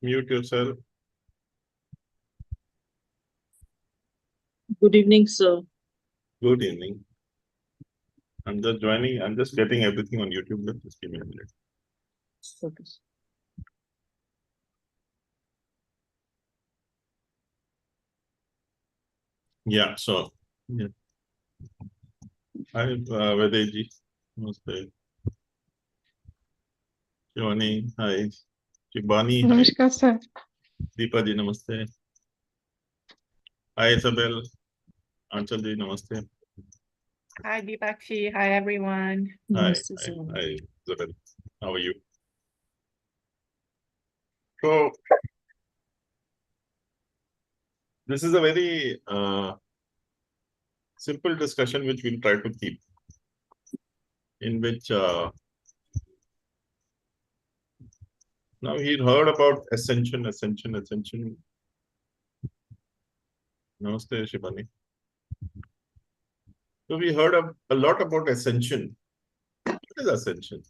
Mute yourself. Good evening, sir. Good evening. I'm just joining. I'm just getting everything on YouTube. Just give me a minute. Okay. Yeah. So, yeah. Hi, Vedeji. Namaste. Shivani. Hi. Shibani. Hi. Namaskar, sir. Deepa ji. Namaste. Hi, Isabel. Anchal ji. Namaste. Hi, Deepakshi. Hi, everyone. Hi. Namaste, Hi. sir. Hi, Isabel. How are you? So, this is a very simple discussion which we'll try to keep, in which now he heard about ascension. Namaste, Shibani. So we heard a lot about ascension. What is ascension?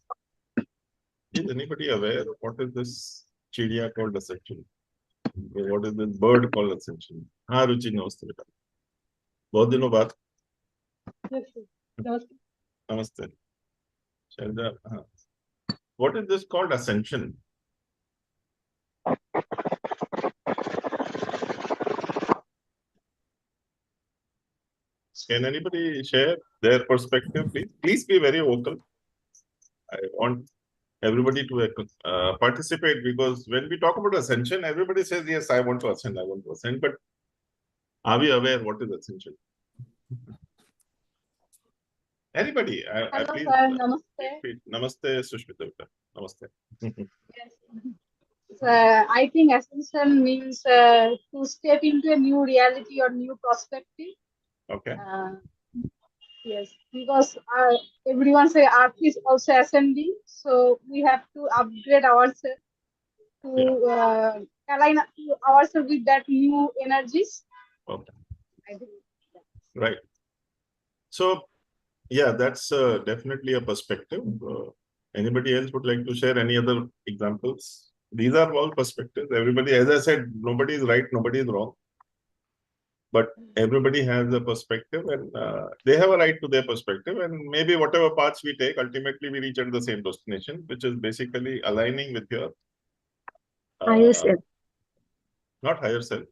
Is anybody aware of what is this chidiya called ascension? What is this bird called ascension? हाँ रुचि नमस्ते बेटा बहुत दिनों बाद नमस्ते शैलजा हाँ what is this called ascension? Can anybody share their perspective, please? Please be very vocal. I want everybody to participate, because when we talk about ascension, everybody says, yes, I want to ascend, but are we aware what is ascension? Anybody? Hello, please, sir. Namaste. Namaste, Sushmita. Namaste. Yes. I think ascension means to step into a new reality or new perspective. Okay. Yes, because everyone say Earth is also ascending, so we have to upgrade ourselves to align ourselves with that new energies. Okay. I think. Right. So, yeah, that's definitely a perspective. Anybody else would like to share any other examples? These are all perspectives. Everybody, as I said, nobody is right, nobody is wrong. But everybody has a perspective, and they have a right to their perspective. And maybe whatever paths we take, ultimately we reach at the same destination, which is basically aligning with your Higher self. not higher self,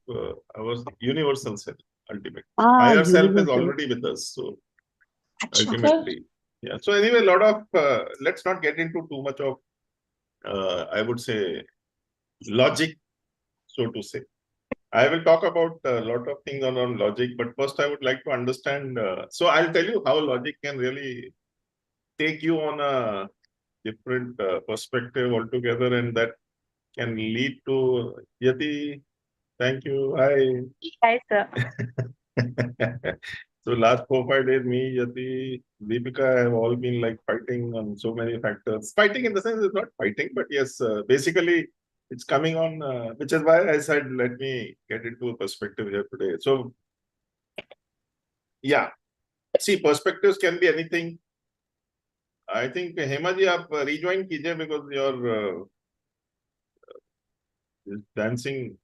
our universal self, ultimately. Ah, Higher self is universal. already with us. So Achha. ultimately, yeah. So anyway, a lot of, let's not get into too much of, I would say, logic, so to say. I will talk about a lot of things on logic, but first I would like to understand. So I'll tell you how logic can really take you on a different perspective altogether, and that can lead to Yati. Thank you. Hi. Hi, sir. So last 4-5 days, me, Yati, Deepika have all been like fighting on so many factors. Fighting in the sense it's not fighting, but yes, basically it's coming on, which is why I said, let me get into a perspective here today. So, yeah, see, perspectives can be anything. I think Hema ji, आप rejoin कीजिए because your dancing,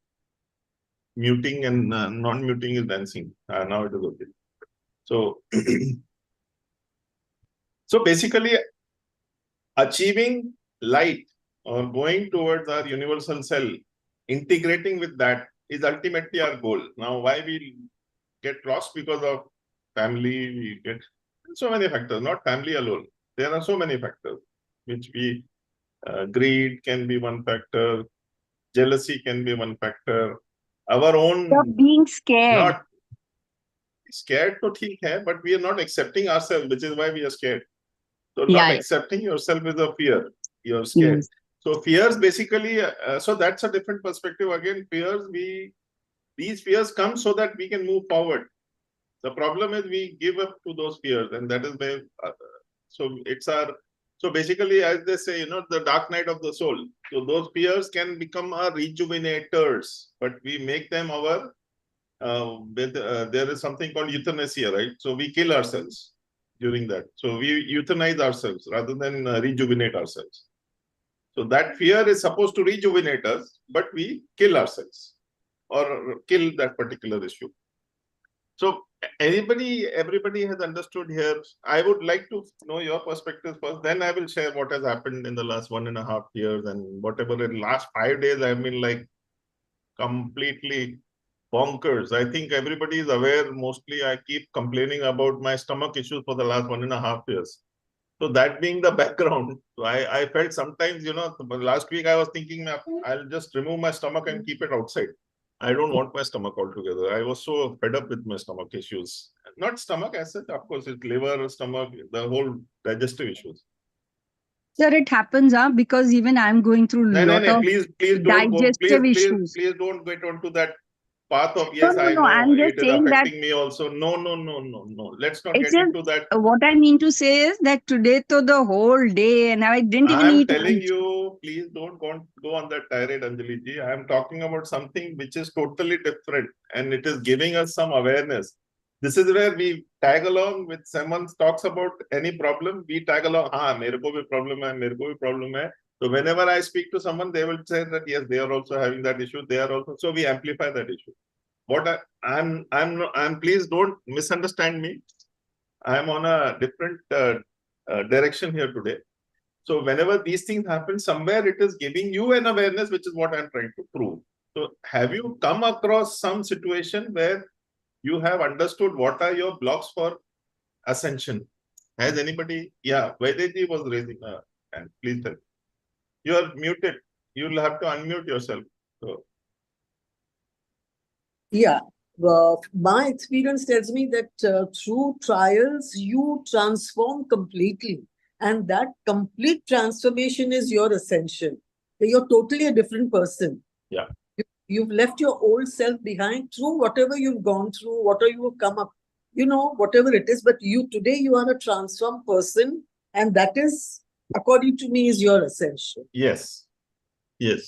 muting and non-muting is dancing. Now it is okay. So, so basically, achieving light or going towards our universal cell, integrating with that is ultimately our goal. Now, why we get lost? Because of family, we get so many factors, not family alone. There are so many factors, which we, greed can be one factor, jealousy can be one factor, our own... Stop being scared. Not scared to theek hai, but we are not accepting ourselves, which is why we are scared. So not accepting yourself is a fear. You're scared. Yes. So fears basically, so that's a different perspective. Again, fears, these fears come so that we can move forward. The problem is we give up to those fears, and that is where, so it's our, so basically, as they say, the dark night of the soul. So those fears can become our rejuvenators, but we make them our, there is something called euthanasia, right? So we kill ourselves during that. So we euthanize ourselves rather than rejuvenate ourselves. So that fear is supposed to rejuvenate us, but we kill ourselves or kill that particular issue. So everybody has understood here. I would like to know your perspective first, then I will share what has happened in the last 1.5 years and whatever in the last 5 days I've been like completely bonkers. I think everybody is aware. Mostly I keep complaining about my stomach issues for the last 1.5 years. So that being the background, so I felt sometimes, last week I was thinking I'll just remove my stomach and keep it outside. I don't want my stomach altogether. I was so fed up with my stomach issues. Not stomach as such, of course, it's liver, stomach, the whole digestive issues. Sir, it happens, because even I'm going through a lot of Please don't go. digestive issues. Please don't get onto that path of, No, yes, no, I no. know I'm it just is saying that affecting me also. No. Let's not it's get into just that. what I mean to say is that today, to the whole day, and I didn't even I'm eat telling lunch. you, please don't go on that tirade, Anjali ji. I'm talking about something which is totally different and it is giving us some awareness. This is where we tag along with someone talks about any problem, we tag along, mere ko bhi problem hai, mere ko bhi problem hai. So whenever I speak to someone, they will say that yes, they are also having that issue. They are also, so we amplify that issue. I'm please don't misunderstand me. I'm on a different direction here today. So whenever these things happen, somewhere it is giving you an awareness, which is what I'm trying to prove. So have you come across some situation where you have understood what are your blocks for ascension? Has anybody? Yeah, Vaideji was raising a hand. Please tell. You are muted. You'll have to unmute yourself. So, yeah. My experience tells me that through trials, you transform completely. And that complete transformation is your ascension. You're totally a different person. yeah. You've left your old self behind through whatever you've gone through, whatever you have come up, whatever it is. But today you are a transformed person. And that is, according to me, is your ascension. Yes. You're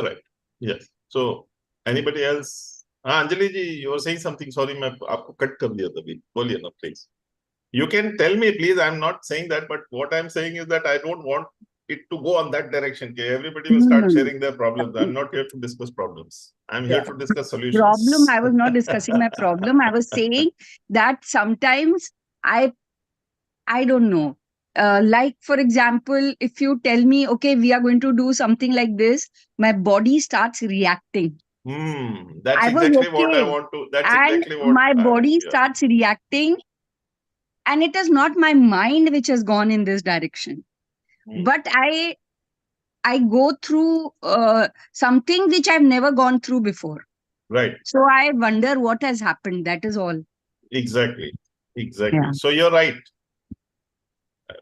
right. Yes. So anybody else? Anjali ji, you were saying something. Sorry, मैं आपको cut कर दिया था अभी. बोलिए ना, please. You can tell me, please. I'm not saying that, but what I'm saying is that I don't want it to go on that direction. Okay? Everybody will start sharing their problems. I'm not here to discuss problems. I'm here to discuss solutions. Problem. I was not discussing my problem. I was saying that sometimes I don't know. Like, for example, if you tell me, okay, we are going to do something like this, my body starts reacting. That's I was exactly what I okay. want to. That's And exactly what my I body yeah. starts reacting, and it is not my mind which has gone in this direction. But I go through something which I've never gone through before. Right. So I wonder what has happened. That is all. Exactly. Yeah. So you're right.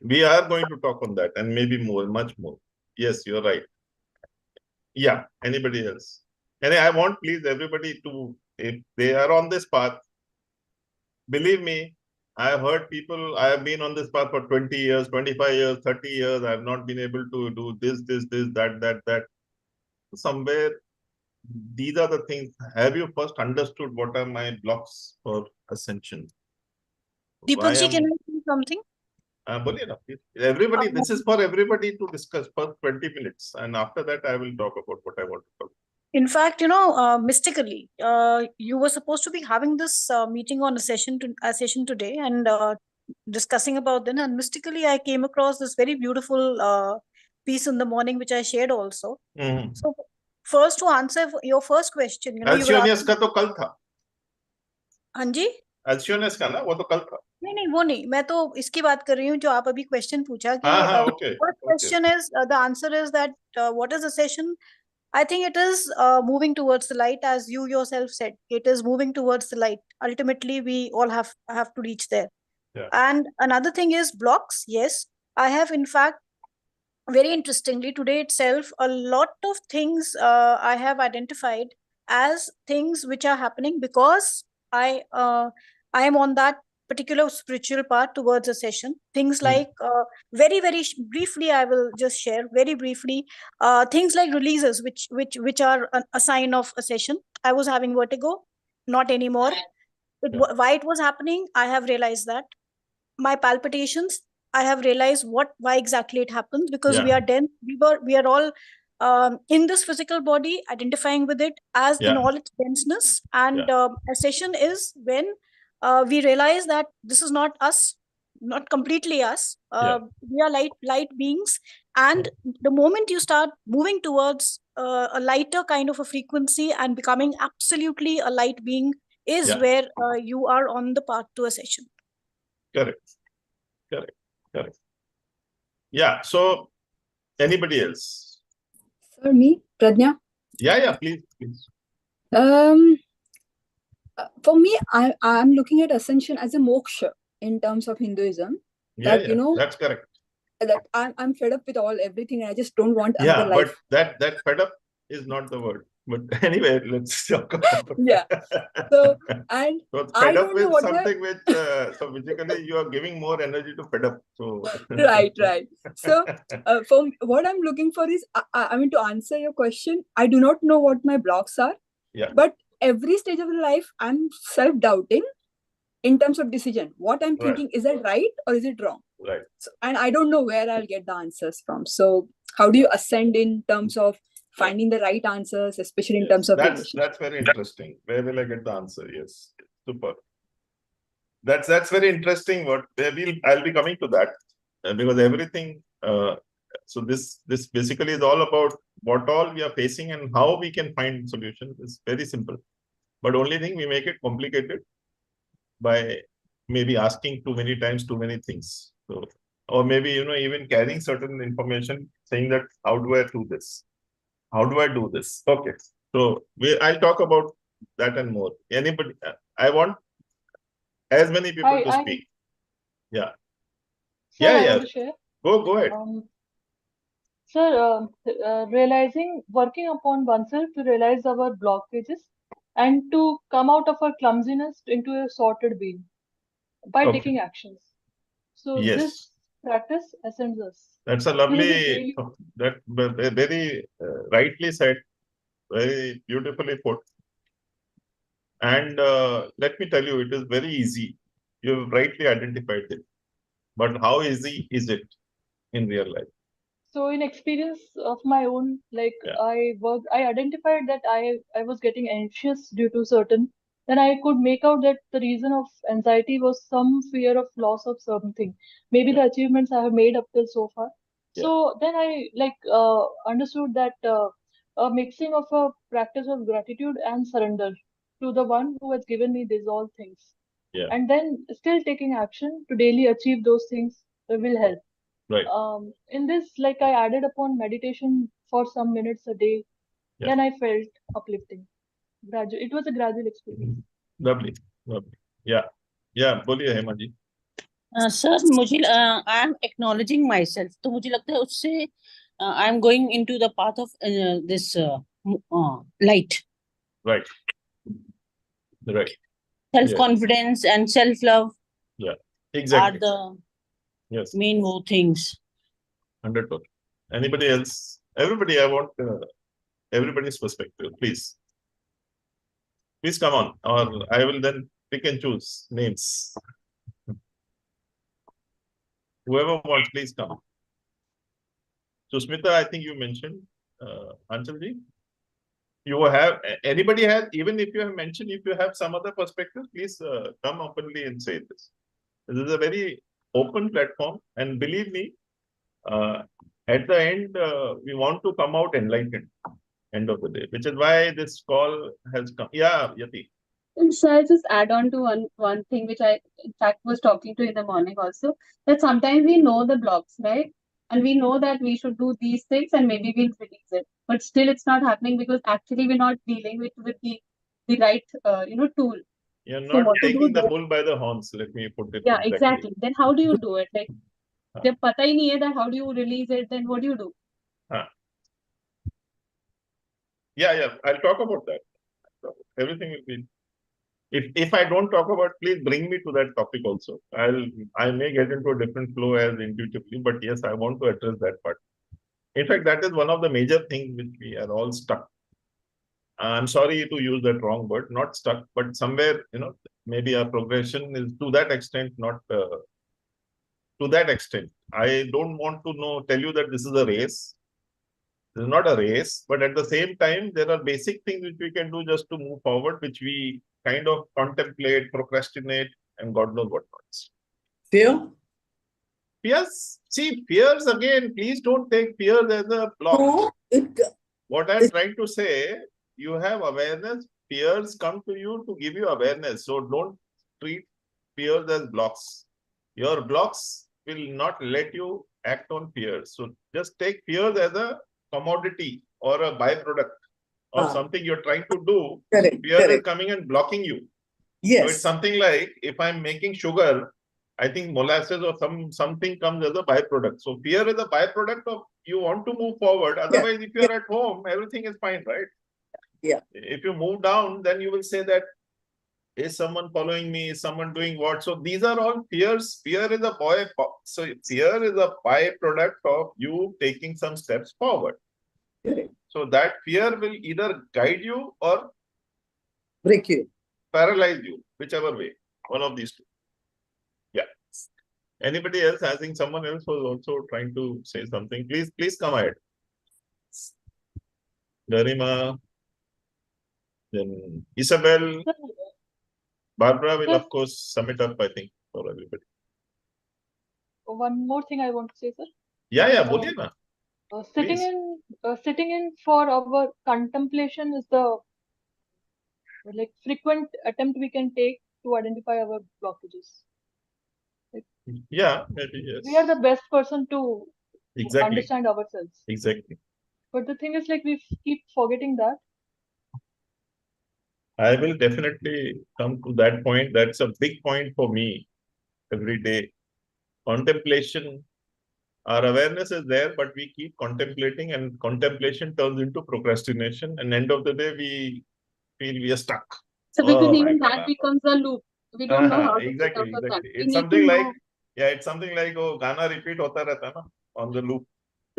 We are going to talk on that and maybe more, much more. Yes, you're right. Yeah. Anybody else? And I want, please, everybody to, if they are on this path, believe me, I have heard people, I have been on this path for 20 years, 25 years, 30 years. I have not been able to do this, that. Somewhere, these are the things. Have you first understood what are my blocks for ascension? Deepak ji, can I say something? बोलिए ना, please. Everybody, this is for everybody to discuss for 20 minutes. And after that, I will talk about what I want to talk. In fact, mystically, you were supposed to be having this meeting on a session today and discussing about them. And mystically, I came across this very beautiful piece in the morning, which I shared also. So, first to answer your first question, you were Alcionius का तो कल था. हाँ जी. Alcionius का ना, वो तो कल था. नहीं वो नहीं, मैं तो इसकी बात कर रही हूँ जो आप अभी क्वेश्चन पूछा कि okay. first question is the answer is that what is a session? I think it is moving towards the light, as you yourself said. It is moving towards the light. Ultimately, we all have to reach there. Yeah. And another thing is blocks. Yes, I have in fact, very interestingly, today itself, a lot of things I have identified as things which are happening because I am on that particular spiritual path towards a session. Things like very briefly, I will just share very briefly things like releases, which are a sign of a session. I was having vertigo, not anymore. Why it was happening, I have realized that. My palpitations, I have realized why exactly it happens, because we are dense. We are all in this physical body, identifying with it as in Yeah. all its denseness. And Ascension is when we realize that this is not us, not completely us. We are light beings. And the moment you start moving towards a lighter kind of a frequency and becoming absolutely a light being is Yeah. where you are on the path to Ascension. Correct. Yeah. So anybody else? For me, Pradnya. Yeah, please. For me, I'm looking at Ascension as a moksha in terms of Hinduism. Yeah, That, you know, that's correct. that I'm fed up with everything, and I just don't want another Yeah, life. but that fed up is not the word. But anyway, let's talk about Yeah. So, and so I fed up don't know with what something which so basically you are giving more energy to fed up. So right. So for what I'm looking for is, I mean, to answer your question, I do not know what my blocks are. Yeah. But every stage of life, I'm self-doubting in terms of decision. What I'm thinking, is that right or is it wrong? Right. So, and I don't know where I'll get the answers from. So how do you ascend in terms of finding the right answers, especially in terms of that's very interesting. Where will I get the answer? Yes. Super. That's very interesting. I'll be coming to that because everything. So this basically is all about what all we are facing and how we can find solutions. It's very simple, but only thing we make it complicated by maybe asking too many times too many things. So, or maybe even carrying certain information, saying that how do I do this? How do I do this? Okay. So I'll talk about that and more. Anybody? I want as many people to speak. Yeah. Sir, I want to share. Go ahead. Sir, working upon oneself to realize our blockages and to come out of our clumsiness into a sorted being by taking actions. So this practice ascends us. That's a lovely, that very rightly said, very beautifully put. And let me tell you, it is very easy. You've rightly identified it. But how easy is it in real life? So in experience of my own, I identified that I was getting anxious due to certain, then I could make out that the reason of anxiety was some fear of loss of something, maybe the achievements I have made up till so far. So then I understood that a mixing of a practice of gratitude and surrender to the one who has given me these all things, and then still taking action to daily achieve those things will help. Right. In this, I added upon meditation for some minutes a day. Then I felt uplifting. It was a gradual experience. Lovely. Yeah. बोलिए Hema ji. Sir मुझे I am acknowledging my self, तो मुझे लगता है उससे I am going into the path of this light. Right. Self confidence and self love. Yeah. Exactly. Are the main things. 100%. Anybody else? Everybody, I want everybody's perspective, please. Please come on, or I will then pick and choose names. Whoever wants, please come. So, Smita, I think you mentioned, Anchalji, you have, anybody has, even if you have mentioned, if you have some other perspective, please come openly and say this. This is a very open platform, and believe me, at the end, we want to come out enlightened, end of the day, which is why this call has come. Yeah, Yati. So I'll just add on to one thing which I in fact was talking to in the morning also, that sometimes we know the blocks, right? And we know that we should do these things and maybe we'll release it. But still it's not happening because actually we're not dealing with the right tool. You're not taking the bull by the horns, let me put it. Yeah, exactly. Then how do you do it? Like, जब पता ही नहीं है that how do you release it, then what do you do? Yeah, I'll talk about that. Everything will be. If I don't talk about, please bring me to that topic also. I may get into a different flow as intuitively, but yes, I want to address that part. In fact, that is one of the major things which we are all stuck. I'm sorry to use that wrong word, not stuck, but somewhere, maybe our progression is to that extent, not to that extent. I don't want to tell you that this is a race. This is not a race, but at the same time, there are basic things which we can do just to move forward, which we kind of contemplate, procrastinate, and God knows what not. Fear? Fears, see, fears again, please don't take fears as a block. No, What I'm trying to say, you have awareness, fears come to you to give you awareness. So don't treat fears as blocks. Your blocks will not let you act on fears. So just take fears as a commodity or a byproduct of something you're trying to do. Fear is coming and blocking you. Yes. So it's something like if I'm making sugar, I think molasses or something comes as a byproduct. So fear is a byproduct of you want to move forward. Otherwise, if you're at home, everything is fine, right? Yeah. If you move down, then you will say that, is someone following me? Is someone doing what? So these are all fears. Fear is a fear is a byproduct of you taking some steps forward. So that fear will either guide you or break you, paralyze you, whichever way. One of these two. Yeah. Anybody else? I think someone else was also trying to say something. Please come ahead. Garima, then Isabel, Barbara will of course sum it up, I think, for everybody. One more thing I want to say, sir. Yeah, boliye na. Sitting in for our contemplation is the frequent attempt we can take to identify our blockages. Yeah, maybe yes. We are the best person to understand ourselves. Exactly. But the thing is, we keep forgetting that. I will definitely come to that point. That's a big point for me every day. Contemplation, our awareness is there, but we keep contemplating, and contemplation turns into procrastination. And end of the day, we feel we are stuck. So because even that becomes a loop. We don't know how to get out of that. It's something like, it's something like, oh, Gana repeat hota rehta na on the loop.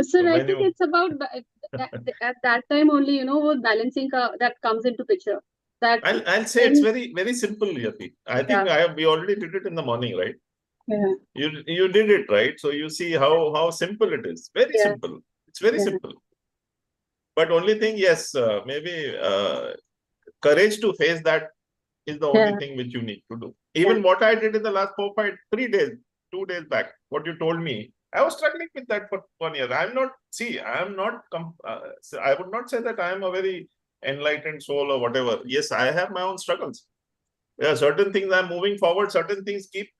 So I think it's about at that time only, balancing that comes into picture. That I'll say it's very, very simple, Yati. I think we already did it in the morning, right? Yeah. You did it, right? So you see how simple it is. Very simple. It's very simple. But only thing, yes, maybe courage to face that is the only thing which you need to do. Even what I did in the last 2 days back, what you told me, I was struggling with that for 1 year. I would not say that I am a very enlightened soul or whatever. Yes, I have my own struggles. There are certain things I'm moving forward, certain things keep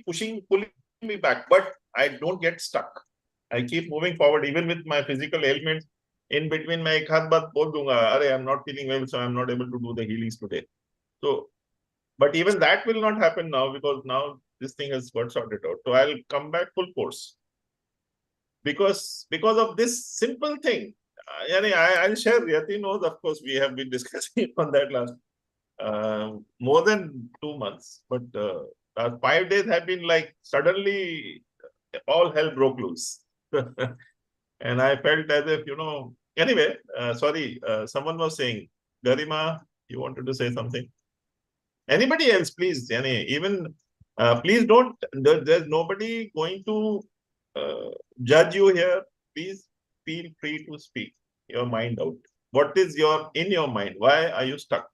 pulling me back, but I don't get stuck. I keep moving forward, even with my physical ailments. In between, my ek haath baat bol dunga, I'm not feeling well, so I'm not able to do the healings today. So, but even that will not happen now, because now this thing has got sorted out. So I'll come back full force. Because of this simple thing. I'll share. Yati knows, of course, we have been discussing on that last more than 2 months. But 5 days have been like suddenly all hell broke loose. And I felt as if, anyway, sorry, someone was saying, Garima, you wanted to say something? Anybody else, please? Even please don't, there's nobody going to judge you here. Please feel free to speak your mind out. What is in your mind? Why are you stuck?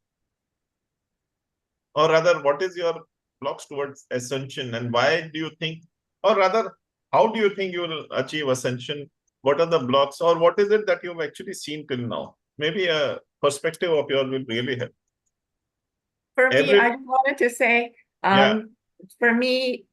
Or rather, what is your blocks towards ascension, and why do you think, or rather, how do you think you will achieve ascension? What are the blocks, or what is it that you've actually seen till now? Maybe a perspective of yours will really help. For me, I just wanted to say, for me,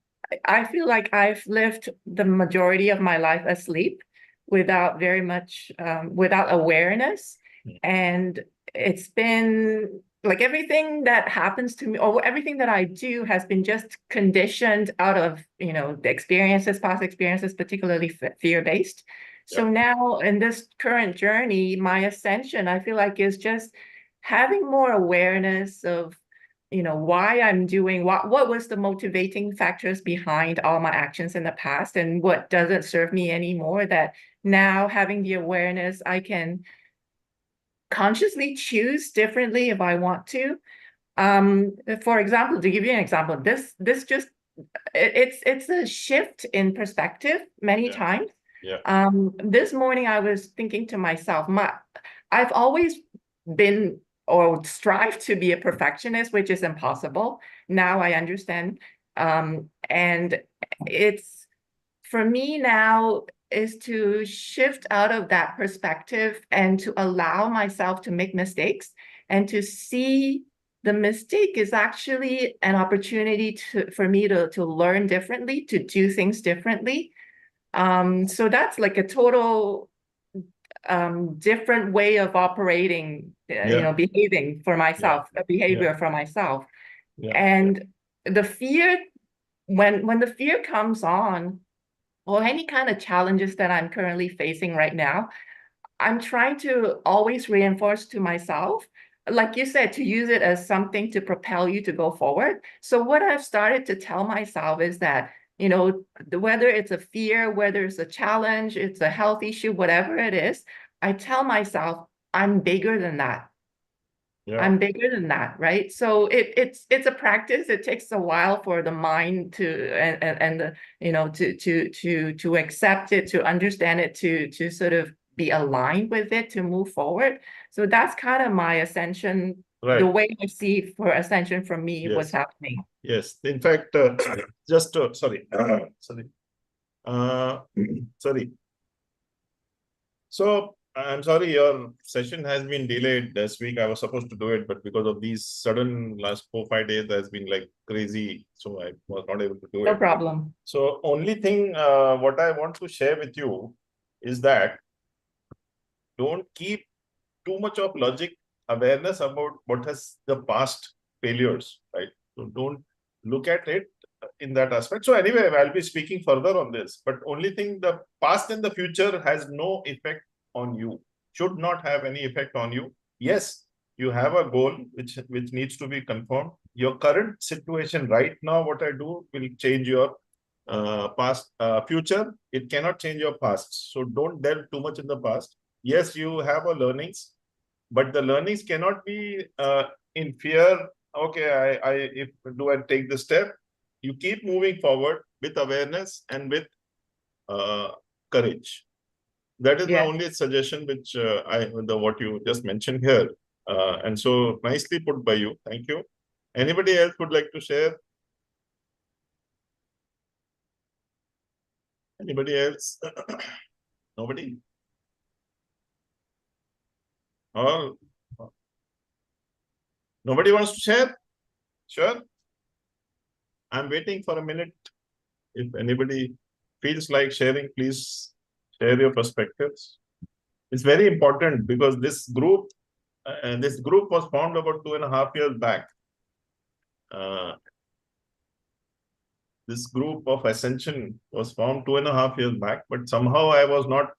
I feel like I've lived the majority of my life asleep without very much, without awareness. And it's been like everything that happens to me, or everything that I do, has been just conditioned out of, the experiences, past experiences, particularly fear-based. So now in this current journey, my ascension, I feel like, is just having more awareness of, why I'm doing what was the motivating factors behind all my actions in the past, and what doesn't serve me anymore, that now having the awareness, I can consciously choose differently if I want to. For example, to give you an example, this just, it's a shift in perspective many times. Yeah. This morning I was thinking to myself, I've always been or strive to be a perfectionist, which is impossible. Now I understand. And it's for me now is to shift out of that perspective and to allow myself to make mistakes and to see the mistake is actually an opportunity for me to learn differently, to do things differently. So that's like a total different way of operating, behaving for myself, a behavior for myself. And the fear, when the fear comes on, or any kind of challenges that I'm currently facing right now, I'm trying to always reinforce to myself, like you said, to use it as something to propel you to go forward. So what I've started to tell myself is that, whether it's a fear, whether it's a challenge, it's a health issue, whatever it is, I tell myself, I'm bigger than that. I'm bigger than that, right? So it's a practice. It takes a while for the mind to and the to accept it, to understand it, to sort of be aligned with it, to move forward. So that's kind of my ascension, the way I see for ascension for me, what's happening. Yes. In fact, just sorry. Sorry. So I'm sorry, your session has been delayed this week. I was supposed to do it, but because of these sudden last 4-5 days has been like crazy, so I was not able to do it. No problem. So only thing what I want to share with you is that don't keep too much of logic awareness about what has the past failures, right? So don't look at it in that aspect. So anyway, I'll be speaking further on this, but only thing, the past and the future has no effect on you, should not have any effect on you. Yes, you have a goal which needs to be confirmed. Your current situation right now, what I do will change your future. It cannot change your past. So don't delve too much in the past. Yes, you have a learnings, but the learnings cannot be in fear. Okay, if do I take the step? You keep moving forward with awareness and with courage. That is my only suggestion, which what you just mentioned here. And so nicely put by you. Thank you. Anybody else would like to share? Anybody else? Nobody? All? Nobody wants to share? Sure. I'm waiting for a minute. If anybody feels like sharing, please share your perspectives. It's very important because this group was formed about 2.5 years back. This group of Ascension was formed 2.5 years back, but somehow I was not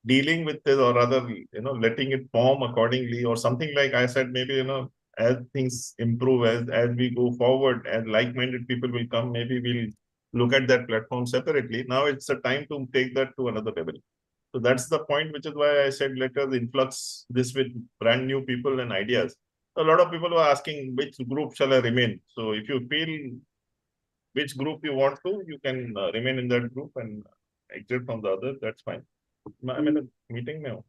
dealing with it, or rather, letting it form accordingly, or something like I said, maybe, as things improve, as we go forward, as like-minded people will come, maybe we'll look at that platform separately. Now it's a time to take that to another level. So that's the point, which is why I said let us influx this with brand new people and ideas. A lot of people were asking which group shall I remain. So if you feel which group you want to, you can remain in that group and exit from the other. That's fine. I'm in a meeting now.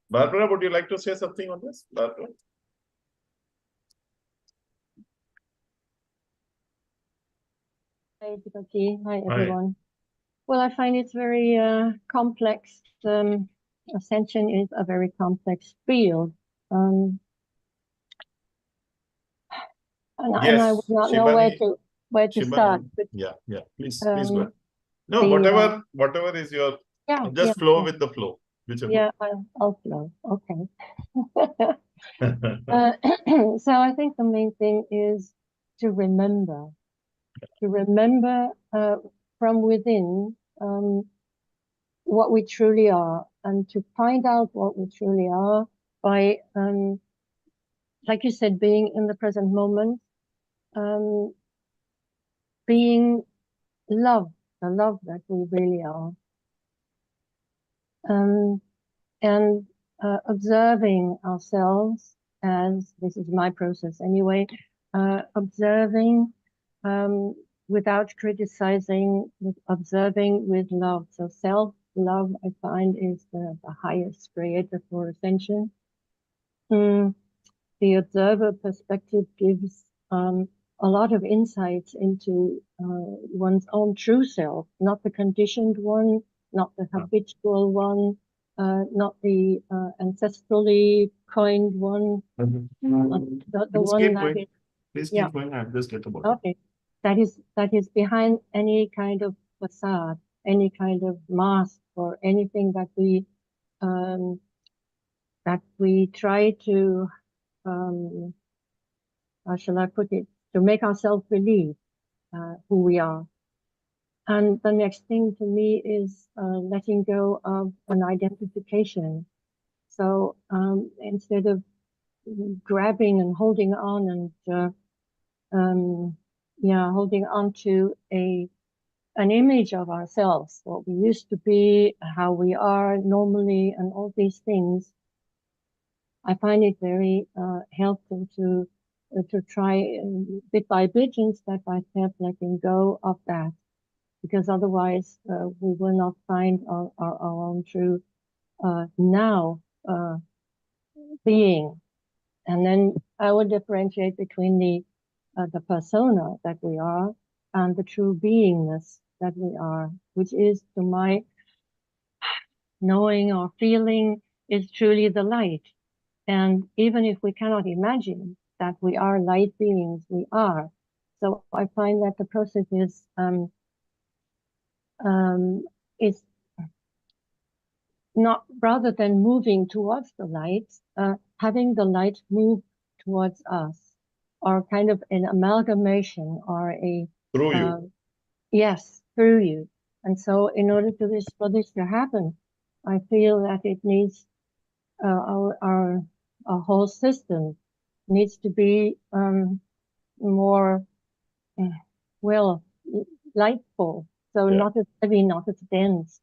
Barbara, would you like to say something on this? Barbara? Hi, Deepati. Hi, everyone. Well, I find it very complex. Ascension is a very complex field. And I would not know where to start. But, please go ahead. No, whatever is your, just flow with the flow. Whichever. I'll flow. Okay. So I think the main thing is to remember from within what we truly are, and to find out what we truly are by, like you said, being in the present moment, being love, the love that we really are, and observing ourselves as, this is my process anyway, observing without criticizing, observing with love. So self-love, I find, is the highest creator for ascension. The observer perspective gives a lot of insights into one's own true self, not the conditioned one, not the habitual one, not the ancestrally coined one, the one that is. Please keep going. I've just get about Okay, that is behind any kind of facade, any kind of mask, or anything that we try to, how shall I put it, to make ourselves believe who we are. And the next thing to me is letting go of an identification. So instead of grabbing and holding on and holding on to an image of ourselves, what we used to be, how we are normally, and all these things, I find it very helpful to try bit by bit and step by step letting go of that, because otherwise we will not find our own true now being. And then I would differentiate between the persona that we are and the true beingness that we are, which is, to my knowing or feeling, is truly the light. And even if we cannot imagine that we are light beings, we are. So I find that the process is not, rather than moving towards the light, having the light move towards us, or kind of an amalgamation, or a through you. Yes, through you. And so in order for this to happen, I feel that it needs our whole system needs to be more well lightful, so not as heavy, not as dense.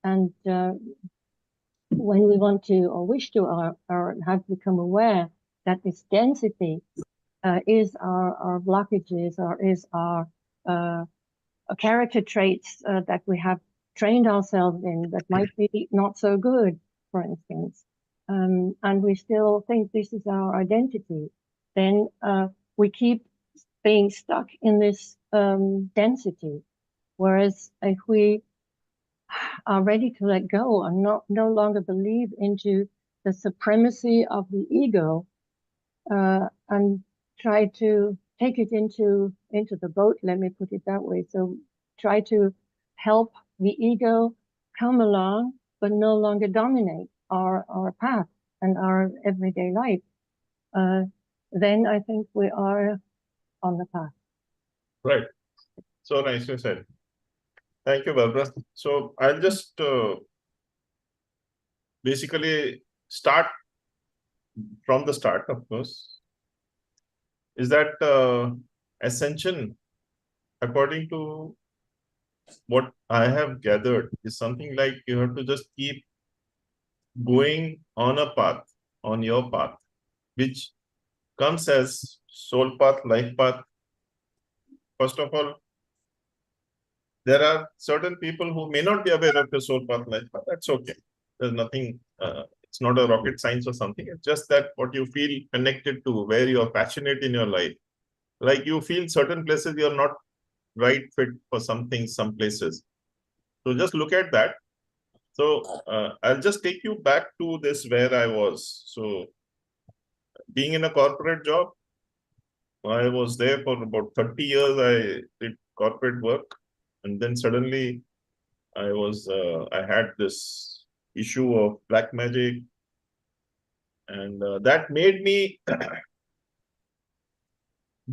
And when we want to or wish to or have become aware that this density is our blockages, or is our character traits that we have trained ourselves in that might be not so good, for instance, and we still think this is our identity, then we keep being stuck in this density. Whereas if we are ready to let go and no longer believe into the supremacy of the ego, and try to take it into the boat, let me put it that way. So try to help the ego come along, but no longer dominate our path and our everyday life. Then I think we are on the path. Right. So nicely said. Thank you, Barbara. So I'll just basically start from the start, of course. Is that Ascension, according to what I have gathered, is something like you have to just keep going on a path, on your path, which comes as soul path, life path. First of all, there are certain people who may not be aware of the soul path, life path. That's okay. There's nothing, it's not a rocket science or something. It's just that what you feel connected to, where you're passionate in your life. Like you feel certain places you're not right fit for something, some places. So just look at that. So I'll just take you back to this where I was. So being in a corporate job, I was there for about 30 years. I did corporate work. And then suddenly I had this issue of black magic. And that made me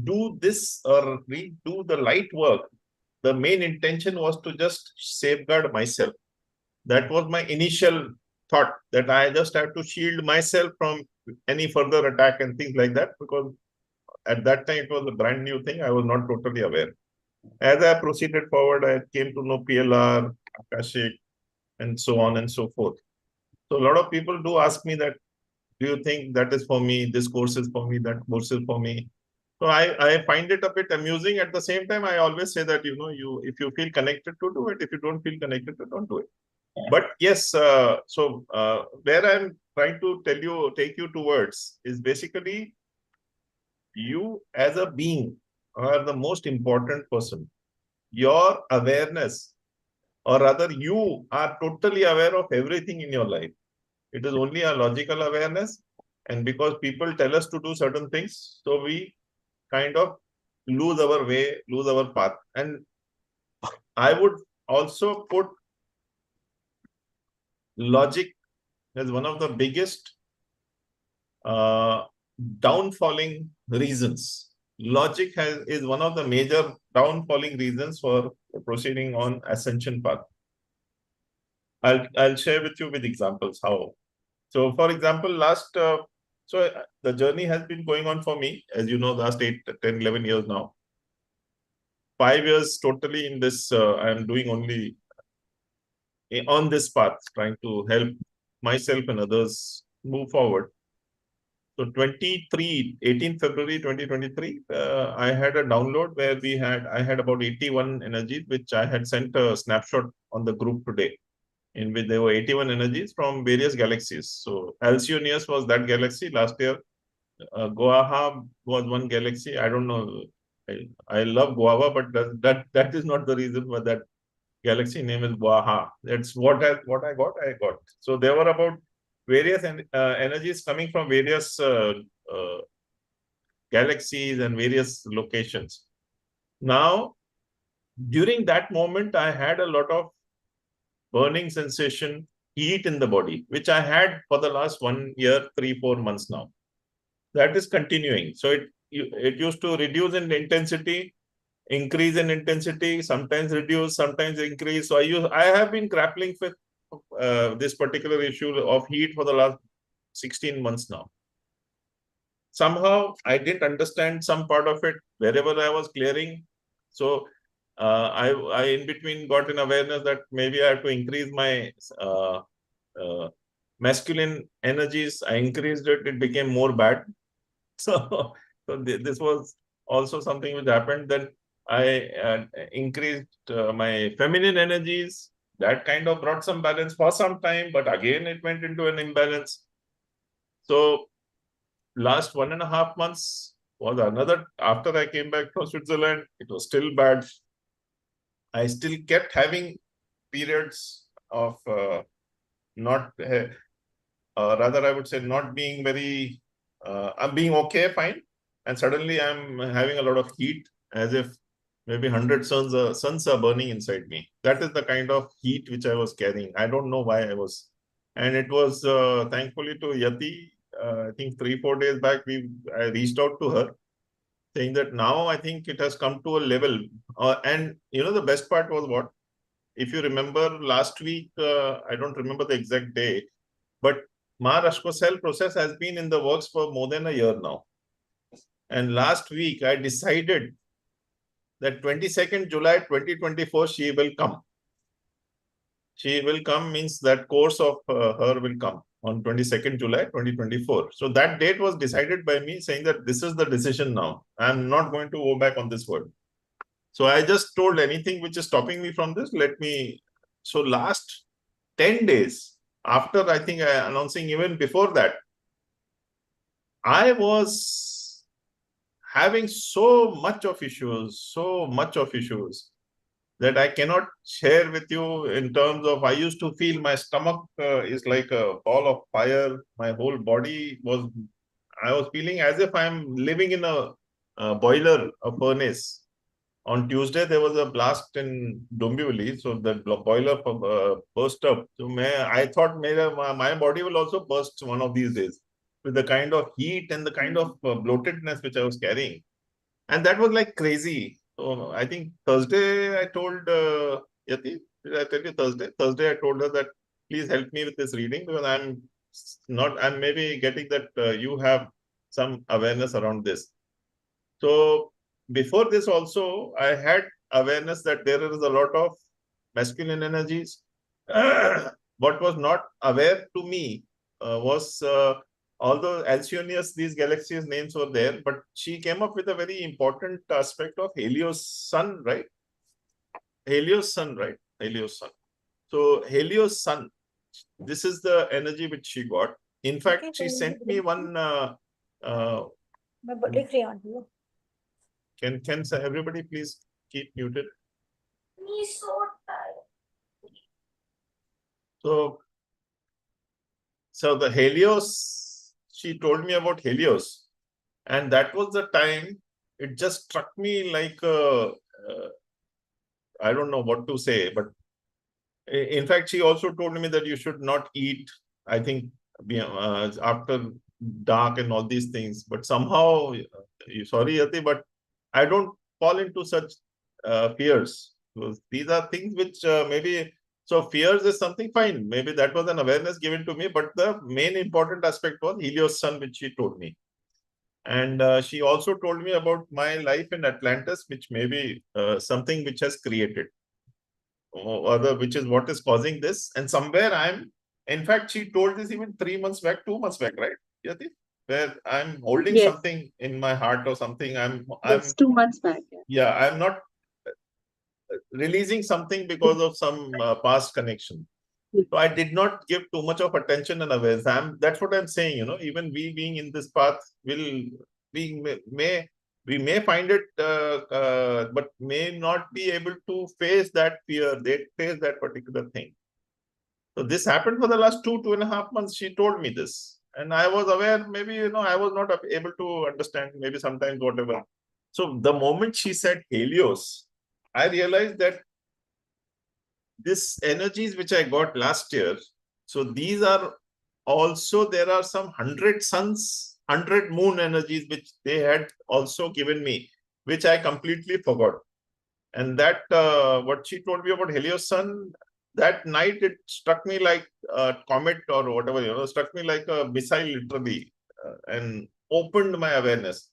do this or redo the light work. The main intention was to just safeguard myself. That was my initial thought that I just have to shield myself from any further attack and things like that, because at that time it was a brand new thing. I was not totally aware. As I proceeded forward, I came to know PLR, Akashic, and so on and so forth. So a lot of people do ask me that, do you think that is for me? This course is for me, that course is for me. So I find it a bit amusing. At the same time, I always say that, if you feel connected to do it, if you don't feel connected to, don't do it. But yes, where I'm trying to take you towards is basically you as a being are the most important person. Your awareness, or rather you are totally aware of everything in your life. It is only a logical awareness. And because people tell us to do certain things, so we kind of lose our way, lose our path. And I would also put logic as one of the biggest downfalling reasons. Logic is one of the major downfalling reasons for proceeding on ascension path. I'll share with you with examples how. So, for example, the journey has been going on for me, as you know, last 8, 10, 11 years now. 5 years totally in this, I'm doing only on this path, trying to help myself and others move forward. So 18th February 2023, I had a download where I had about 81 energies, which I had sent a snapshot on the group today, in which there were 81 energies from various galaxies. So Alcyonius was that galaxy last year. Guava was one galaxy. I don't know. I love guava, but that is not the reason why that galaxy name is Guava. That's what I got. So there were about various energies coming from various galaxies and various locations. Now, during that moment, I had a lot of burning sensation, heat in the body, which I had for the last 1 year, 3-4 months now. That is continuing. So it used to reduce in intensity, increase in intensity, sometimes reduce, sometimes increase. So I have been grappling with this particular issue of heat for the last 16 months now. Somehow I didn't understand some part of it wherever I was clearing. So I in between got an awareness that maybe I have to increase my masculine energies. I increased it, it became more bad. So this was also something which happened. Then I increased my feminine energies. That kind of brought some balance for some time, but again it went into an imbalance. So last 1.5 months was another. After I came back from Switzerland, it was still bad. I still kept having periods of rather I would say not being very, I'm being okay, fine. And suddenly I'm having a lot of heat, as if maybe 100 suns are burning inside me. That is the kind of heat which I was carrying. I don't know why I was. And it was thankfully to Yati, I think 3-4 days back, I reached out to her saying that now I think it has come to a level. And the best part was what? If you remember last week, I don't remember the exact day, but Maharashtra cell process has been in the works for more than a year now. And last week, I decided that 22nd July 2024, she will come. She will come means that course of her will come on 22nd July 2024. So that date was decided by me, saying that this is the decision now. I'm not going to go back on this word. So I just told anything which is stopping me from this, let me. So last 10 days, after I think announcing even before that, I was having so much of issues that I cannot share with you in terms of, I used to feel my stomach is like a ball of fire. My whole body I was feeling as if I'm living in a boiler, a furnace. On Tuesday, there was a blast in Dombivli, so the boiler burst up. So I thought my body will also burst one of these days with the kind of heat and the kind of bloatedness which I was carrying. And that was like crazy. So I think Thursday I told Yati, did I tell you Thursday? Thursday I told her that please help me with this reading, because I'm maybe getting that you have some awareness around this. So before this also, I had awareness that there is a lot of masculine energies. What was not aware to me was, although Alcyonius, these galaxies names were there, but she came up with a very important aspect of Helios sun, right? Helios sun, right? Helios sun. So Helios sun, this is the energy which she got. In fact, she sent me one. Can everybody please keep muted? So the Helios, she told me about Helios, and that was the time it just struck me like I don't know what to say, but in fact, she also told me that you should not eat, I think, after dark and all these things. But somehow, sorry, Yati, but I don't fall into such fears. These are things which maybe, so fears is something fine. Maybe that was an awareness given to me, but the main important aspect was Helios sun, which she told me. And she also told me about my life in Atlantis, which may be something which has created, or which is what is causing this. And somewhere in fact, she told this even 3 months back, 2 months back, right, Yati? Where I'm holding something in my heart or something. Yes, 2 months back. Yeah, I'm not releasing something because of some past connection. So I did not give too much of attention and awareness. That's what I'm saying, even we being in this path we may find it, but may not be able to face that fear, face that particular thing. So this happened for the last 2.5 months. She told me this. And I was aware, maybe, I was not able to understand, maybe sometimes whatever. So the moment she said Helios, I realized that this energies which I got last year, so these are also, there are some 100 suns, 100 moon energies which they had also given me, which I completely forgot. And that, what she told me about Helios sun, that night it struck me like a comet or whatever, struck me like a missile literally, and opened my awareness.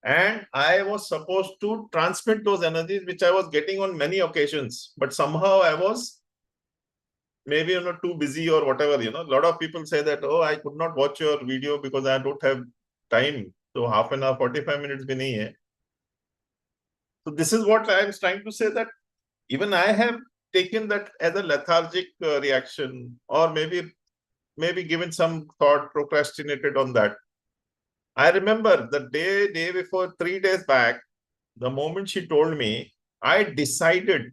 And I was supposed to transmit those energies, which I was getting on many occasions, but somehow I was maybe too busy or whatever. A lot of people say that, oh, I could not watch your video because I don't have time. So half an hour, 45 minutes bhi nahi hai. So this is what I am trying to say, that even I have taken that as a lethargic reaction, or maybe given some thought, procrastinated on that. I remember the day before, 3 days back, the moment she told me, I decided,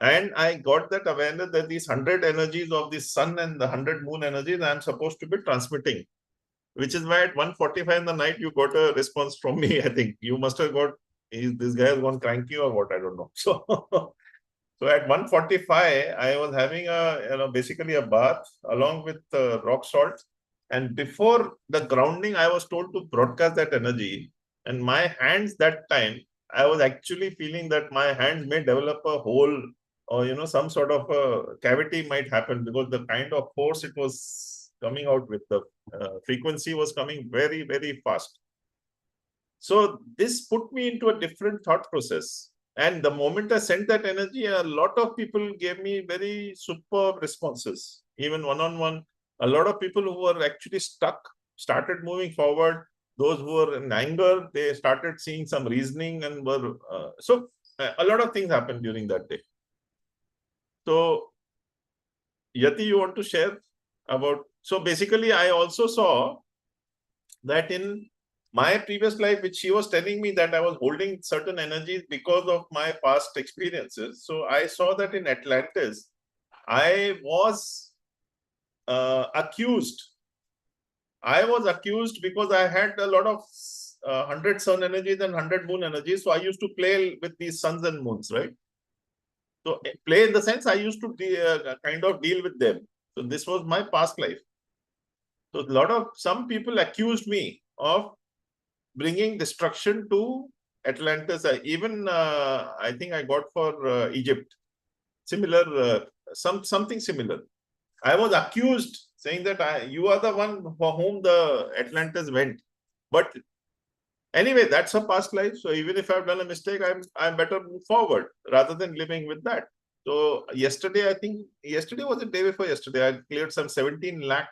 and I got that awareness that these 100 energies of the sun and the 100 moon energies I am supposed to be transmitting, which is why at 1:45 in the night you got a response from me. I think you must have got, this guy has gone cranky or what, I don't know. So at 1:45, I was having basically a bath along with rock salt. And before the grounding, I was told to broadcast that energy. And my hands that time, I was actually feeling that my hands may develop a hole, or some sort of a cavity might happen, because the kind of force it was coming out with, the frequency was coming very, very fast. So this put me into a different thought process. And the moment I sent that energy, a lot of people gave me very superb responses, even one-on-one. A lot of people who were actually stuck started moving forward. Those who were in anger, they started seeing some reasoning, and were a lot of things happened during that day. So Yati, you want to share about? So basically, I also saw that in my previous life, which she was telling me that I was holding certain energies because of my past experiences. So I saw that in Atlantis, I was accused. I was accused because I had a lot of 100 sun energies and 100 moon energies. So I used to play with these suns and moons, right? So play in the sense I used to kind of deal with them. So this was my past life. So some people accused me of bringing destruction to Atlantis. I think I got for Egypt. Similar something similar. I was accused saying that you are the one for whom the Atlantis went. But anyway, that's a past life. So even if I've done a mistake, I'm better move forward rather than living with that. So yesterday, I think yesterday was the day before yesterday, I cleared some 17 lakh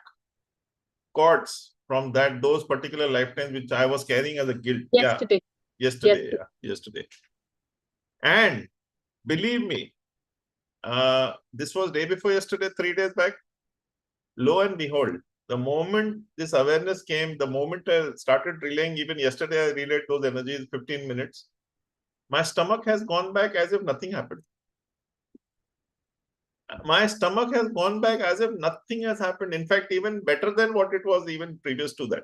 cords from those particular lifetimes which I was carrying as a guilt. Yesterday. Yeah, yesterday. And believe me, this was day before yesterday, 3 days back. Lo and behold, the moment this awareness came, the moment I started relaying, even yesterday I relayed those energies 15 minutes, my stomach has gone back as if nothing happened. My stomach has gone back as if nothing has happened. In fact, even better than what it was even previous to that.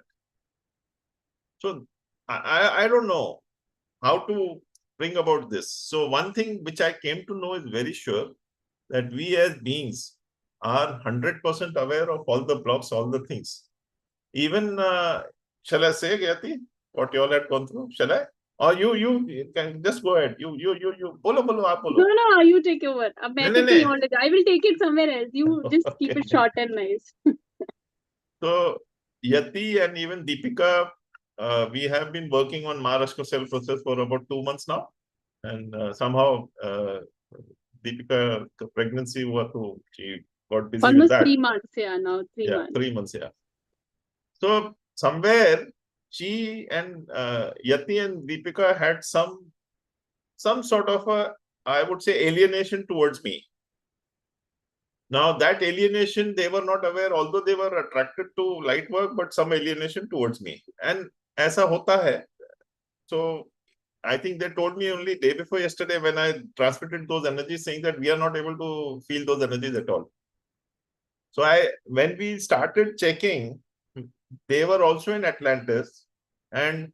So I don't know how to bring about this. So one thing which I came to know is very sure that we as beings are 100% aware of all the blocks, all the things. Even, shall I say, Gyati, what you all had gone through? Shall I? Or you can just go ahead. You. Bolo, aap bolo. No, you take over. I will take it somewhere else. You just keep Okay. it short and nice. So, Yati and even Deepika, we have been working on Maharashtra cell process for about 2 months now. And somehow, Deepika pregnancy she got busy with Almost that. 3 months, now 3 months. 3 months, So somewhere she and Yati and Deepika had some sort of I would say, alienation towards me. Now that alienation, they were not aware, although they were attracted to light work, but some alienation towards me. And aisa hota hai. So I think they told me only day before yesterday when I transmitted those energies, saying that we are not able to feel those energies at all. So when we started checking, they were also in Atlantis, and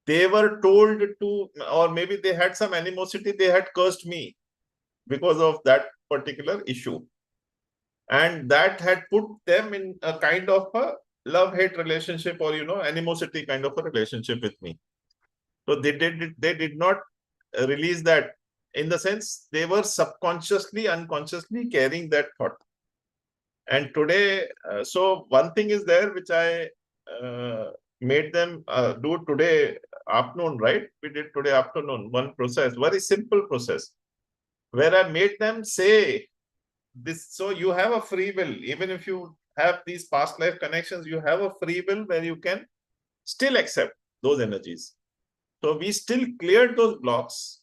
they were told to, or maybe they had some animosity, they had cursed me because of that particular issue. And that had put them in a kind of a love-hate relationship, or animosity kind of a relationship with me. So they did not release that. In the sense, they were subconsciously, unconsciously carrying that thought. And today, so one thing is there which I made them do today afternoon, right? We did today afternoon, one process, very simple process, where I made them say this. So you have a free will. Even if you have these past life connections, you have a free will where you can still accept those energies. So we still cleared those blocks.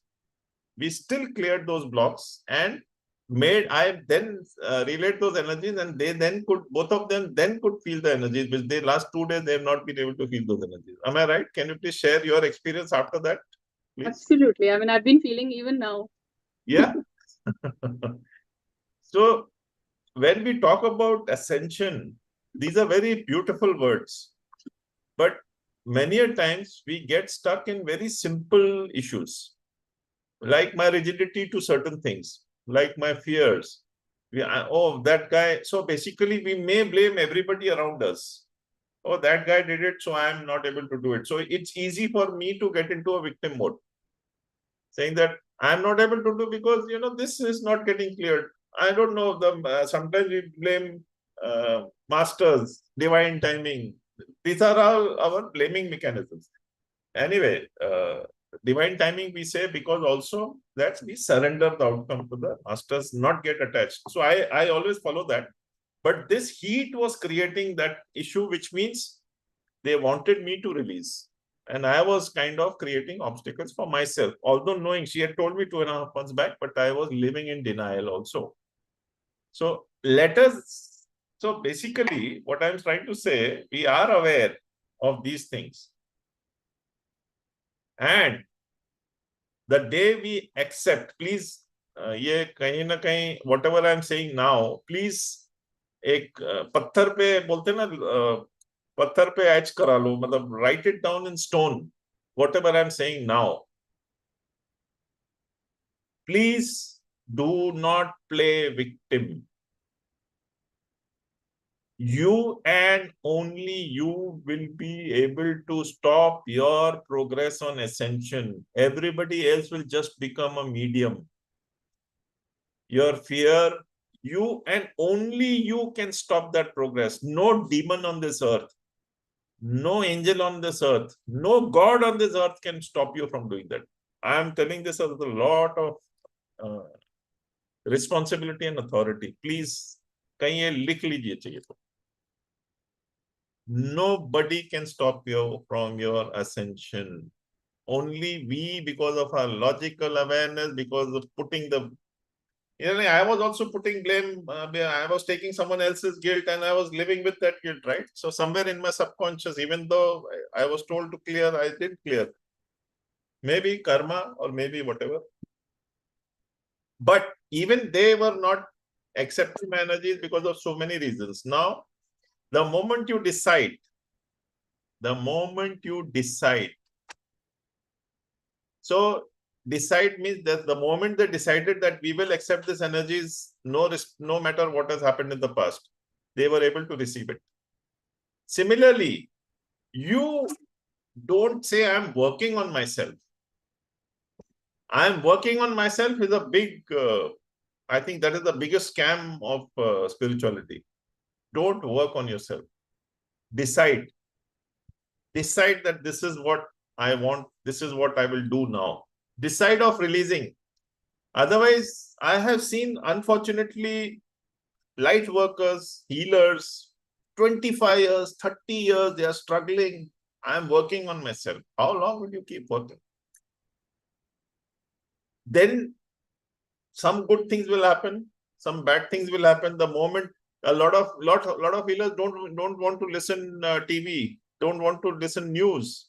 And I then relayed those energies, and they then both of them could feel the energies, which they last 2 days, they have not been able to feel those energies. Am I right? Can you please share your experience after that, please? Absolutely. I mean, I've been feeling even now. Yeah. So when we talk about ascension, these are very beautiful words, but many a times we get stuck in very simple issues, like my rigidity to certain things, like my fears. That guy. So basically, we may blame everybody around us. Oh, that guy did it, so I'm not able to do it. So it's easy for me to get into a victim mode, saying that I'm not able to do because, this is not getting cleared. I don't know. Sometimes we blame masters, divine timing. These are all our blaming mechanisms. Anyway, divine timing we say, because also that we surrender the outcome to the masters, not get attached. So I always follow that. But this heat was creating that issue, which means they wanted me to release. And I was kind of creating obstacles for myself, although knowing she had told me 2.5 months back, but I was living in denial also. So so basically what I'm trying to say, we are aware of these things. And the day we accept, please, whatever I'm saying now, please, एक पत्थर पे बोलते ना, पत्थर पे etch करा लो, मतलब write it down in stone, whatever I'm saying now. Please do not play victim. You and only you will be able to stop your progress on ascension. Everybody else will just become a medium. Your fear, You and only you can stop that progress. No demon on this earth, no angel on this earth, no God on this earth can stop you from doing that. I am telling this as a lot of responsibility and authority. Please, कहीं ये लिख लीजिए चाहिए तो. Nobody can stop you from your ascension. Only we, because of our logical awareness, because of putting the, I was also putting blame. I was taking someone else's guilt and I was living with that guilt, right? So somewhere in my subconscious, even though I was told to clear, I did clear. Maybe karma or maybe whatever. But even they were not accepting my energies because of so many reasons. Now, the moment you decide, so decide means that the moment they decided that we will accept this energies, no matter what has happened in the past, they were able to receive it. Similarly, you don't say I'm working on myself. I'm working on myself is a big, I think that is the biggest scam of spirituality. Don't work on yourself. Decide that this is what I want. This is what I will do now. Decide of releasing. Otherwise, I have seen, unfortunately, light workers, healers, 25 years, 30 years, they are struggling. I am working on myself. How long will you keep working? Then some good things will happen, some bad things will happen. The moment a lot of healers don't want to listen TV, don't want to listen news.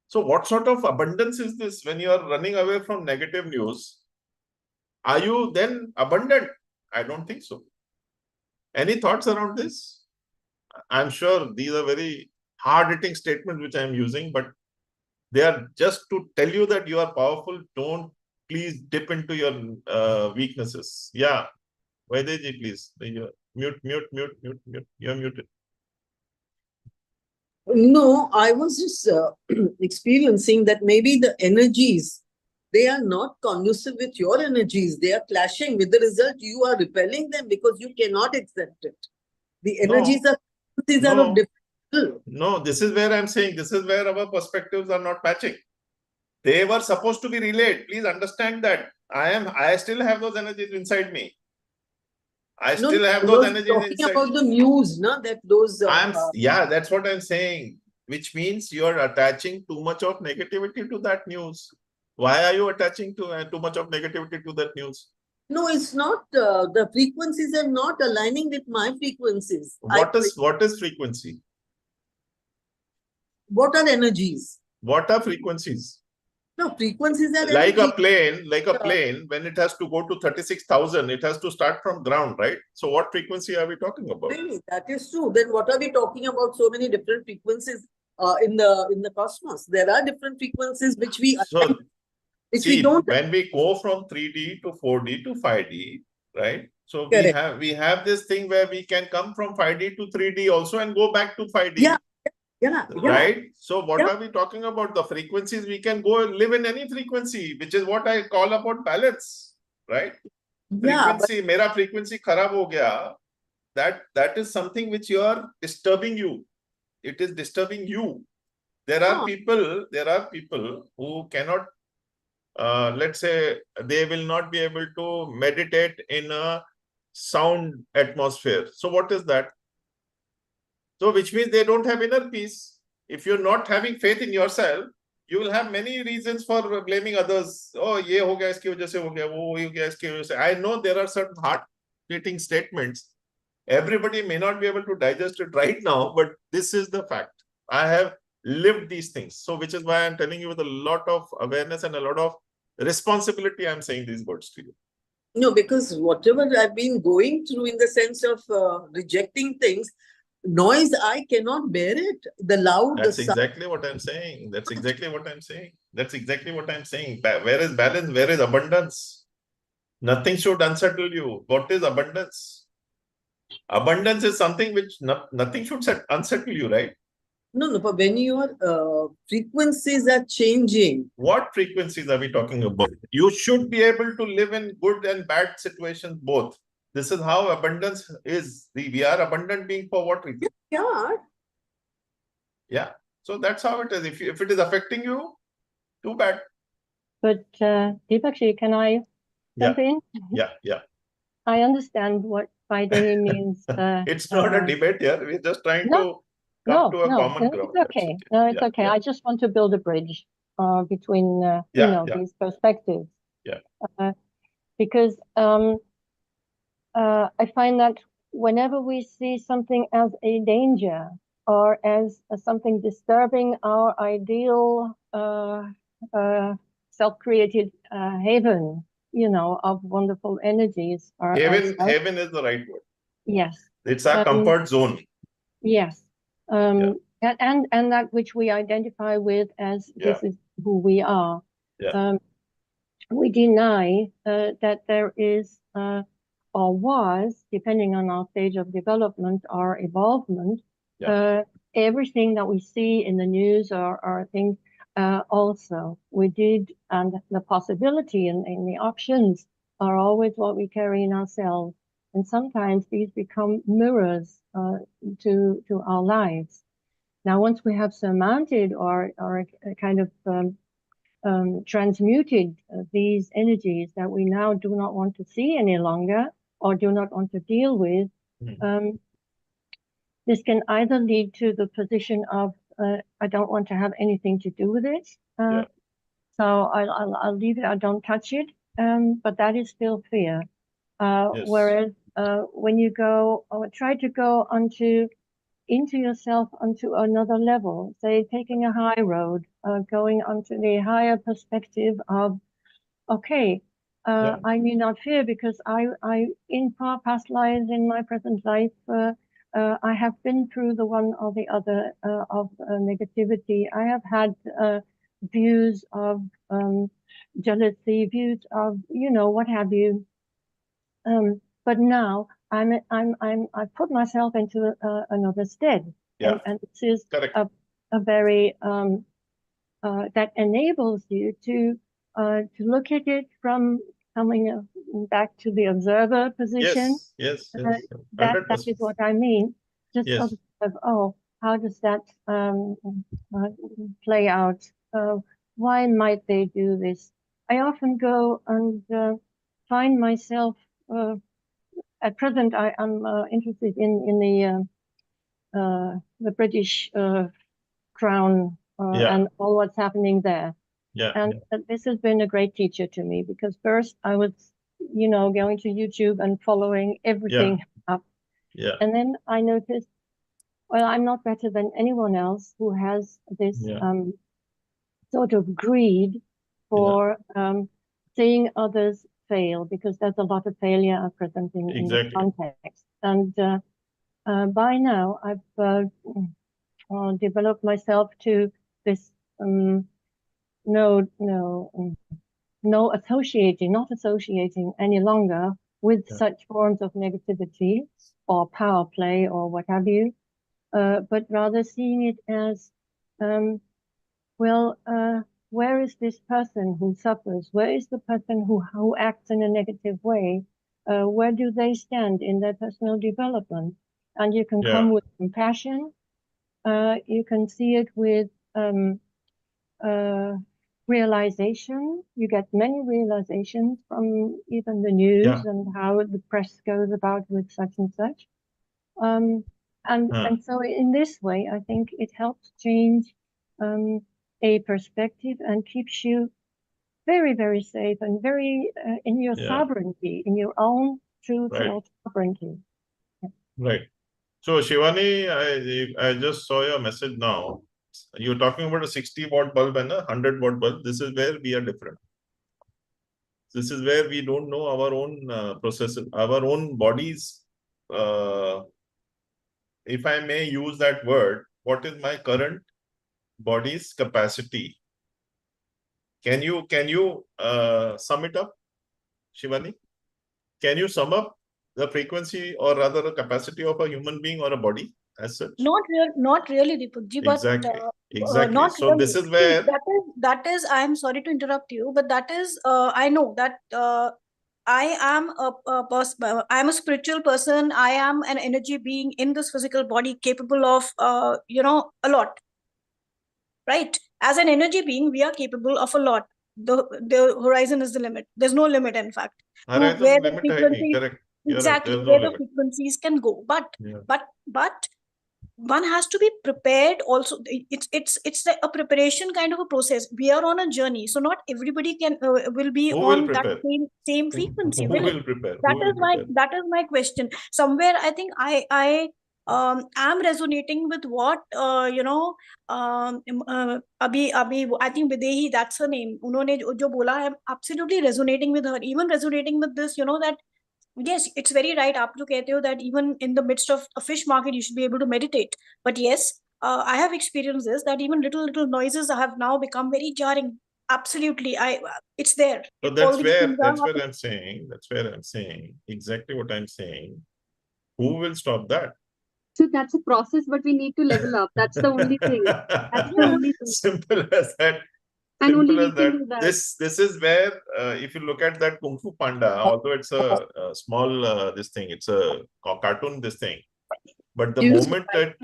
So what sort of abundance is this when you are running away from negative news? Are you then abundant? I don't think so. Any thoughts around this? I'm sure these are very hard-hitting statements which I'm using, but they are just to tell you that you are powerful. Don't please dip into your weaknesses. Yeah. Vaideji, please. Mute. You're muted. No, I was just experiencing that maybe the energies, they are not conducive with your energies. They are clashing. With the result, you are repelling them because you cannot accept it. The energies are of different. No, this is where I'm saying, this is where our perspectives are not matching. They were supposed to be relayed. Please understand that. I still have those energies inside me. I still have those energies inside. About the news, no? That those. Yeah, that's what I'm saying. Which means you are attaching too much of negativity to that news. Why are you attaching too much of negativity to that news? No, it's not. The frequencies are not aligning with my frequencies. What is frequency? What are energies? What are frequencies? No, frequencies are like a plane, when it has to go to 36,000, it has to start from ground, right? So what frequency are we talking about? Really, that is true. Then what are we talking about? So many different frequencies in the cosmos. There are different frequencies which we don't. When we go from 3D to 4D to 5D, right? So we have this thing where we can come from 5D to 3D also and go back to 5D. Yeah. Right. So what are we talking about? The frequencies, we can go and live in any frequency, which is what I call about balance, right? Frequency, mera frequency kharab ho gaya. That is something which you are disturbing you. It is disturbing you. There are people who cannot, let's say, they will not be able to meditate in a sound atmosphere. So what is that? So which means they don't have inner peace. If you're not having faith in yourself, you will have many reasons for blaming others. Oh, ye ho gaya, iski wajah se ho gaya, wo ho gaya, iski wajah se. I know there are certain heart-hitting statements. Everybody may not be able to digest it right now, but this is the fact. I have lived these things. So which is why I'm telling you with a lot of awareness and a lot of responsibility, I'm saying these words to you. No, because whatever I've been going through in the sense of rejecting things, noise, I cannot bear it. The loud. That's exactly what I'm saying. That's exactly what I'm saying. Where is balance? Where is abundance? Nothing should unsettle you. What is abundance? Abundance is something which nothing should unsettle you, right? No, but when your frequencies are changing. What frequencies are we talking about? You should be able to live in good and bad situations both. This is how abundance is. We are abundant being for what reason? Yeah. Yeah. So that's how it is. If it is affecting you, too bad. But Deepakshi, can I jump in? Yeah. I understand what Vaidehi means. It's not a debate here. We're just trying to come to a common ground. It's okay. No, it's okay. I just want to build a bridge between these perspectives. Yeah. Because I find that whenever we see something as a danger or as something disturbing our ideal self-created haven, of wonderful energies. Haven is the right word. Yes. It's our comfort zone. Yes. And that which we identify with as this is who we are. Yeah. We deny that there is or was, depending on our stage of development or evolvement, everything that we see in the news or things also we did, and the possibility and the options are always what we carry in ourselves. And sometimes these become mirrors to our lives. Now, once we have surmounted or kind of transmuted these energies that we now do not want to see any longer or do not want to deal with, this can either lead to the position of I don't want to have anything to do with it, so I'll leave it, I don't touch it, but that is still fear. Whereas when you go or try to go into yourself onto another level, say taking a high road, going onto the higher perspective of, okay, I need not fear because I in far past lives, in my present life, I have been through the one or the other of negativity. I have had views of jealousy, views of, what have you. But now I put myself into another stead, and this is a very that enables you to look at it from coming back to the observer position. Yes. That is what I mean. Just observe. How does that play out? Why might they do this? I often go and find myself. At present, I am interested in the British Crown and all what's happening there. And this has been a great teacher to me, because first I was, going to YouTube and following everything up. And then I noticed, well, I'm not better than anyone else who has this sort of greed for seeing others fail, because there's a lot of failure present in this context. And by now, I've developed myself to this not associating any longer with such forms of negativity or power play or what have you, but rather seeing it as, where is this person who suffers? Where is the person who acts in a negative way? Where do they stand in their personal development? And you can come with compassion. You can see it with realization. You get many realizations from even the news and how the press goes about with such and such. And so in this way, I think it helps change a perspective and keeps you very, very safe and very in your sovereignty, in your own true sovereignty. Right. So Shivani, I just saw your message now. You're talking about a 60-watt bulb and a 100-watt bulb. This is where we are different. This is where we don't know our own processes, our own bodies. If I may use that word, what is my current body's capacity? Can you sum it up, Shivani? Can you sum up the frequency, or rather the capacity of a human being or a body as such? Not really, Deepakji, but exactly. not So really. this is where that is. I am sorry to interrupt you, but that is. I know that I am I am a spiritual person. I am an energy being in this physical body, capable of, a lot, right? As an energy being, we are capable of a lot. The horizon is the limit. There's no limit, in fact, to Horizon where the limit hai nahi, frequencies, correct. You're right. exactly, There's no where the limit. frequencies can go. But Yeah. but one has to be prepared also. It's a preparation kind of a process. We are on a journey, so not everybody can will be Who will on that prepare? same frequency, Who will it? will prepare? Who That will is my prepare? question. Somewhere I think I am resonating with what अभी I think Videhi, that's her name, उन्होंने जो बोला, I'm absolutely resonating with her, even resonating with this, that yes, it's very right. आप जो कहते हो that even in the midst of a fish market, you should be able to meditate. But yes, I have experienced this, that even little noises have now become very jarring. Absolutely, it's there. So All that's these where things are happening. I'm saying. That's where I'm saying exactly what I'm saying. Who will stop that? So that's a process, but we need to level up. That's the only thing. That's the only thing. Simple as that. And only Simple we as can that. do that. This is where if you look at that Kung Fu Panda, although it's a small this thing, it's a cartoon this thing, but the moment it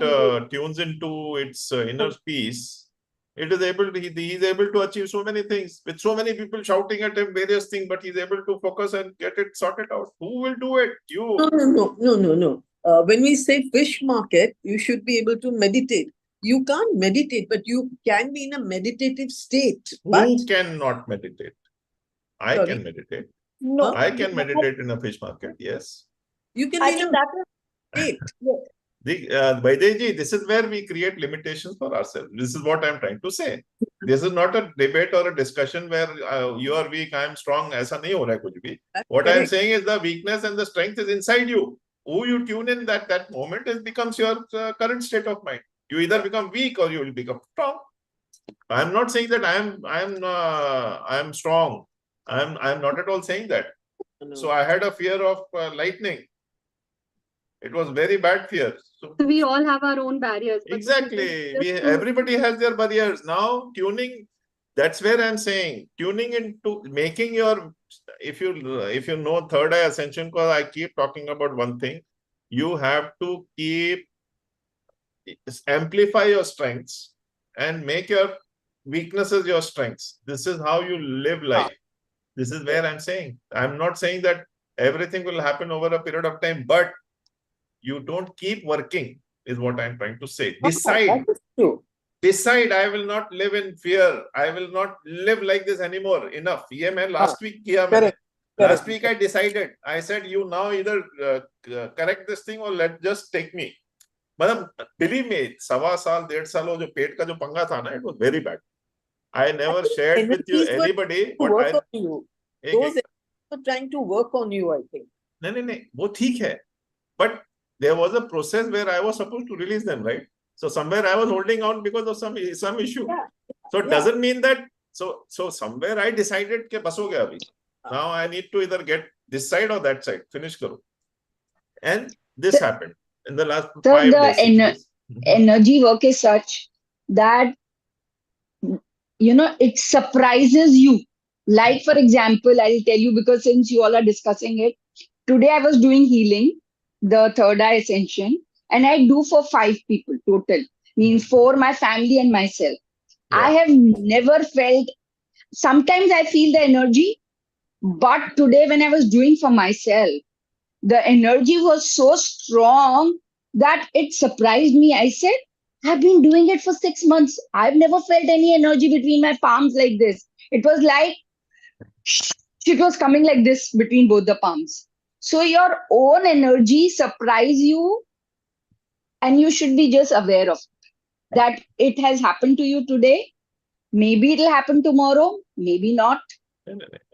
tunes into its inner peace, it is able to, he is able to achieve so many things with so many people shouting at him various things, but he's able to focus and get it sorted out. Who will do it? You. No. When we say fish market, you should be able to meditate. You can't meditate, but you can be in a meditative state. Who cannot meditate? I Sorry? can meditate. No, I can meditate in a fish market. Yes. You can I be in think a that is state. yes. Vaidehi, this is where we create limitations for ourselves. This is what I'm trying to say. This is not a debate or a discussion where you are weak, I am strong. ऐसा नहीं हो रहा है कुछ भी. What I'm saying is the weakness and the strength is inside you. Who you tune in that moment, it becomes your current state of mind. You either become weak or you will become strong. I'm not saying that I am strong. I'm not at all saying that. No. So I had a fear of lightning. It was very bad fear. So we all have our own barriers. But exactly. Everybody has their barriers. Now tuning, that's where I'm saying, tuning into making your, if you know third eye ascension, because I keep talking about one thing, you have to amplify your strengths and make your weaknesses your strengths. This is how you live life. This is where I'm saying. I'm not saying that everything will happen over a period of time, but you don't keep working, is what I'm trying to say. Decide. Decide, I will not live in fear. I will not live like this anymore. Enough. ये मैं last week किया मैंने. Last week I decided. I said, you now either correct this thing or just take me. मतलब believe me, 1.25 साल 1.5 साल वो जो पेट का जो पंगा था ना, it was very bad. I never shared with you anybody what I. Those are trying to work on you, I think. नहीं, वो ठीक है. But there was a process where I was supposed to release them, right? So somewhere I was holding on because of some issue. Yeah. So it doesn't mean that. So somewhere I decided कि बस हो गया अभी. Now I need to either get this side or that side. Finish करो. And this happened in the last 5 days. Energy work is such that it surprises you. Like for example, I'll tell you, because since you all are discussing it, today I was doing healing, the third eye ascension, and I do for 5 people total, means for my family and myself. Yeah. I have never felt, sometimes I feel the energy, but today when I was doing for myself, the energy was so strong that it surprised me. I said, I've been doing it for 6 months. I've never felt any energy between my palms like this. It was like, it was coming like this between both the palms. So your own energy surprise you, and you should be just aware of that it has happened to you today. Maybe it'll happen tomorrow, maybe not.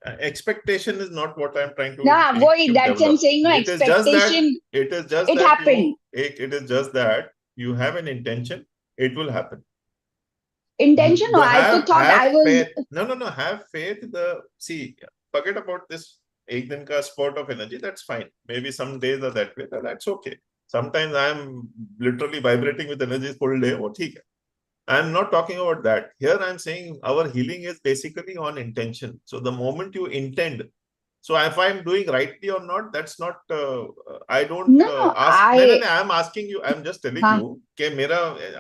Expectation is not what I'm trying to. Yeah, boy, that's I'm saying. No, it expectation. It is just it that happened. It is just that you have an intention. It will happen. Intention? No, I thought I was. Faith. No. Have faith. See, forget about this. एक दिन का spurt of energy. That's fine. Maybe some days are that way. That's okay. Sometimes I'm literally vibrating with energy full day. वो ठीक है. I'm not talking about that. Here I'm saying our healing is basically on intention. So the moment you intend, So if I'm doing rightly or not, that's not, I don't No, ask. No, I'm asking you, I'm just telling हाँ. you कि मेरा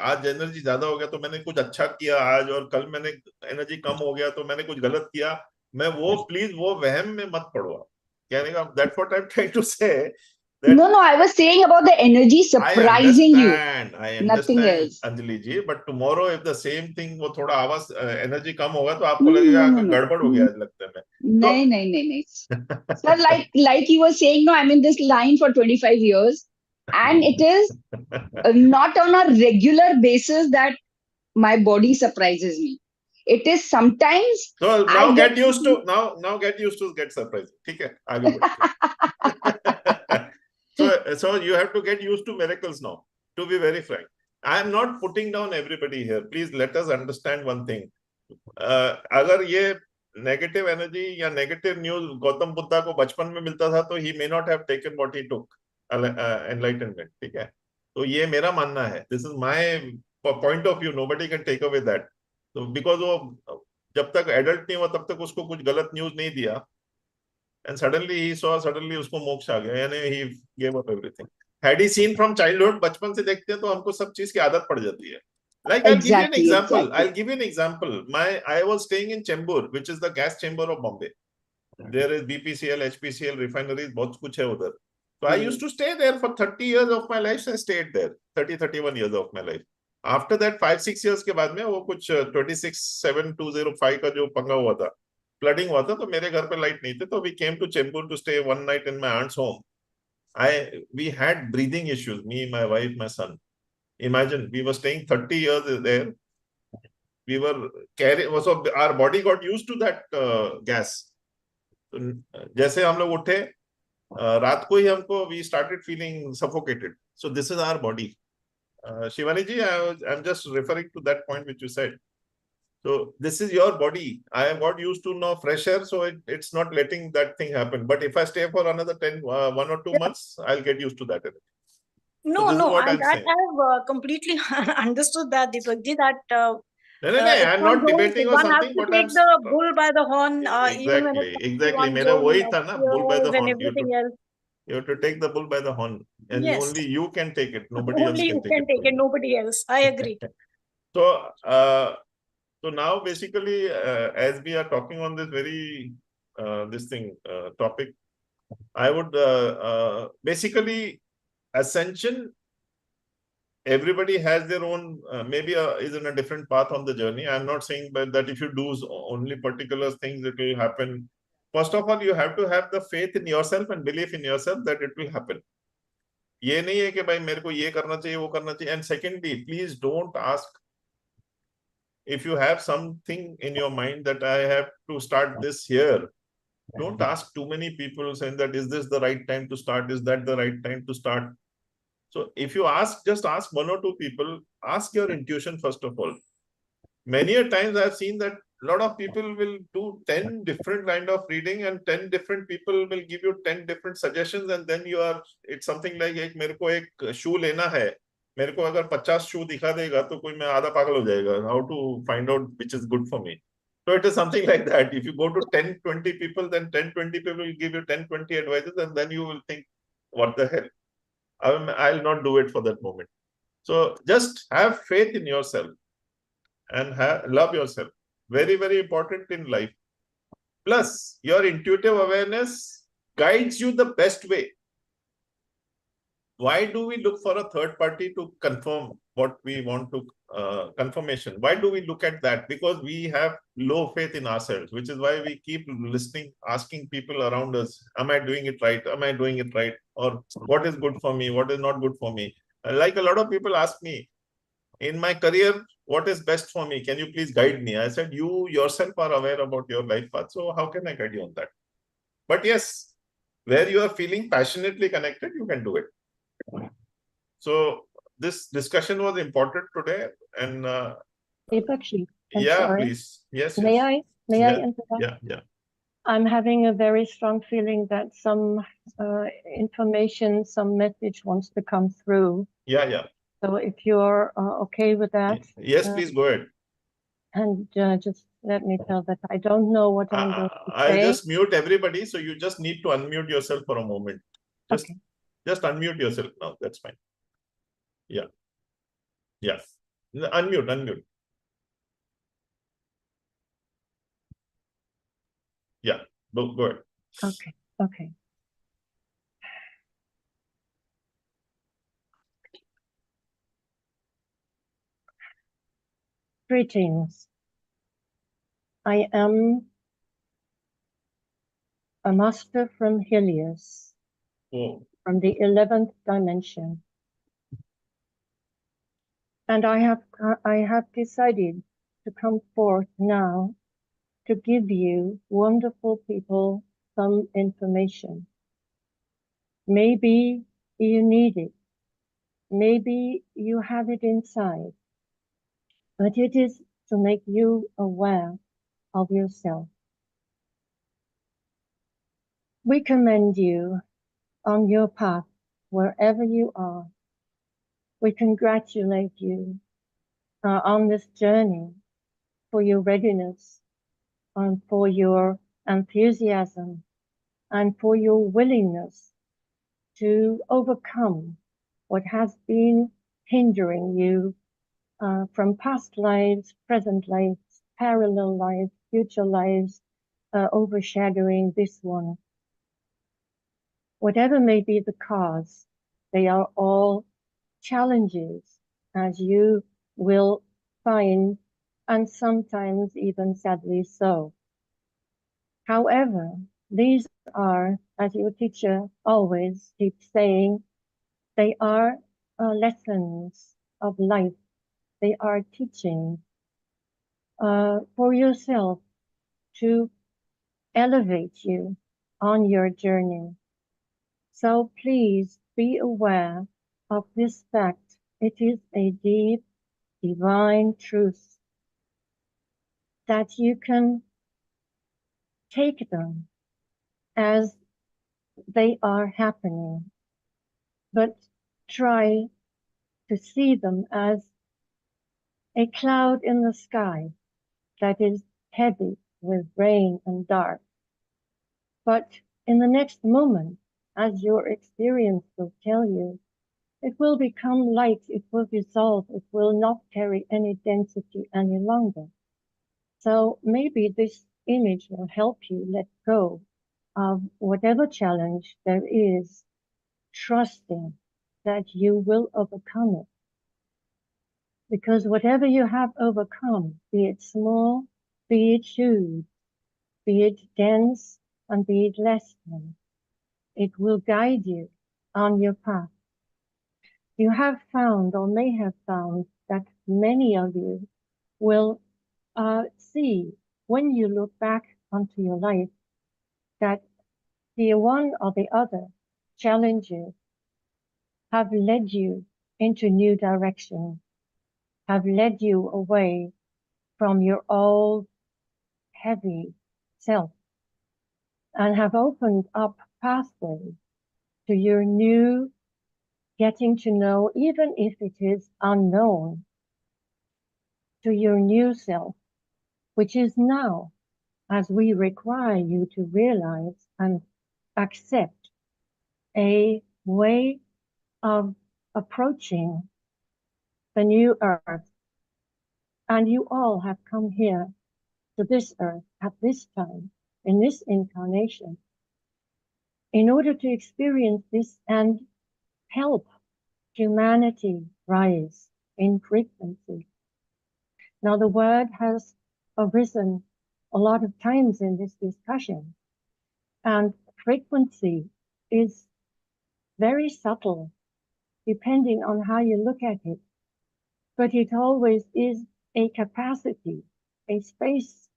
आज energy ज्यादा हो गया तो मैंने कुछ अच्छा किया आज, और कल मैंने एनर्जी कम हो गया तो मैंने कुछ गलत किया. मैं वो प्लीज वो वहम में मत पड़ो आप. कहने का that's what I'm trying to say. No, I was saying about the energy surprising you. I Nothing understand, else. Anjali ji, but tomorrow if the same thing, वो थोड़ा आवाज एनर्जी कम होगा तो आपको लगेगा कि गड़बड़ हो गया आज लगता है. नहीं. Sir, like you were saying, no, I'm in this line for 25 years, and it is not on a regular basis that my body surprises me. It is sometimes. So now get used to get surprised. ठीक है, आगे बढ़ते. So you have to get used to miracles now. To be very frank, I am not putting down everybody here. Please let us understand one thing. अगर ये negative energy या negative news Gautam Buddha को बचपन में मिलता था तो he may not have taken what he took, enlightenment. ठीक है, तो ये मेरा मानना है. This is my point of view. Nobody can take away that. So because वो जब तक एडल्ट नहीं हुआ तब तक उसको कुछ गलत न्यूज नहीं दिया, and suddenly उसको मोक्ष आ गया, यानी he gave up everything. Had he seen from childhood, बचपन से देखते हैं तो हमको सब चीज की आदत पड़ जाती है. Like I'll give you an example. I'll give you an example. I was staying in Chembur, which is the gas chamber of Bombay. There is BPCL, HPCL refineries, बहुत कुछ है उधर. So I used to stay there for 30 years of my life. I stayed there 31 years of my life. After that 5-6 years के बाद में वो कुछ 26/7/2005 का जो पंगा हुआ था, फ्लडिंग हुआ था, तो मेरे घर पे लाइट नहीं थे, तो we came to Chembur to stay one night in my aunt's home. We had breathing issues, me, my wife, my son. Imagine, we were staying 30 years there. We were carrying, so our body got used to that gas. जैसे हम लोग उठे रात को ही हमको we started feeling suffocated. So this is our body. Shivani ji, I'm just referring to that point which you said. So this is your body. I have got used to now fresh air, so it's not letting that thing happen. But if I stay for another 1 or 2 months, I'll get used to that. No, I've completely understood that, Deepakji, that I'm not debating or one has something, to but take the bull by the horn, even when exactly. मेरा वही था ना, bull by the horn. everything else. You have to take the bull by the horn, and Yes. only you can take it. Nobody else Only you can take it. Nobody else. I agree. So now basically, as we are talking on this very topic, I would basically Ascension. Everybody has their own, maybe is in a different path on the journey. I'm not saying that if you do only particular things, it will happen. First of all, you have to have the faith in yourself and belief in yourself that it will happen. ये नहीं है कि भाई मेरे को ये करना चाहिए, वो करना चाहिए. And secondly, please don't ask. If you have something in your mind that I have to start this here, don't ask too many people saying that, is this the right time to start? Is that the right time to start? So if you just ask 1 or 2 people, ask your intuition first of all. Many a times I've seen that a lot of people will do 10 different kind of reading, and 10 different people will give you 10 different suggestions, and then it's something like, मेरे को एक शू लेना है, मेरे को अगर 50 शू दिखा देगा तो कोई मैं आधा पागल हो जाएगा. How to find out which is good for me? So it is something like that. If you go to 10-20 people, then 10-20 people will give you 10-20 advices, and then you will think, what the hell? I'll not do it for that moment. So just have faith in yourself and love yourself. Very, very important in life. Plus, your intuitive awareness guides you the best way. Why do we look for a third party to confirm what we want to, confirmation? Why do we look at that? Because we have low faith in ourselves, which is why we keep listening, asking people around us, am I doing it right? Am I doing it right? Or what is good for me? What is not good for me? Like a lot of people ask me, in my career, what is best for me? Can you please guide me? I said, you yourself are aware about your life path. So how can I guide you on that? But yes, where you are feeling passionately connected, you can do it. So this discussion was important today, and Deepakji, sorry. Please. Yes. May I interrupt? Yeah. I'm having a very strong feeling that some information, some message wants to come through. Yeah. So if you're okay with that. Yes, please go ahead. And just let me tell that I don't know what I'm going to I'll say. just mute everybody. So you just need to unmute yourself for a moment. Okay. Just unmute yourself now. That's fine. Yeah. Yeah. Unmute. Yeah. Go ahead. Okay. Greetings. I am a master from Helios, from the 11th dimension. And I have decided to come forth now to give you wonderful people some information. Maybe you need it. Maybe you have it inside, but it is to make you aware of yourself. We commend you on your path wherever you are. We congratulate you on this journey for your readiness and for your enthusiasm and for your willingness to overcome what has been hindering you from past lives, present lives, parallel lives, future lives, overshadowing this one. Whatever may be the cause, they are all challenges, as you will find, and sometimes even sadly so. However, these are, as your teacher always keeps saying, they are lessons of life. They are teaching for yourself to elevate you on your journey. So please be aware of this fact. It is a deep, divine truth that you can take them as they are happening, but try to see them as a cloud in the sky that is heavy with rain and dark. But in the next moment, as your experience will tell you, it will become light, it will dissolve, it will not carry any density any longer. So maybe this image will help you let go of whatever challenge there is, trusting that you will overcome it. Because whatever you have overcome, be it small, be it huge, be it dense, and be it less dense, it will guide you on your path. You have found or may have found that many of you will see when you look back onto your life that the one or the other challenges have led you into new direction, have led you away from your old heavy self, and have opened up pathways to your new getting to know, even if it is unknown, to your new self, which is now, as we require you to realize and accept a way of approaching the new earth. And you all have come here to this earth at this time, in this incarnation, in order to experience this and help humanity rise in frequency. Now, the word has arisen a lot of times in this discussion, and frequency is very subtle, depending on how you look at it, but it always is a capacity, a space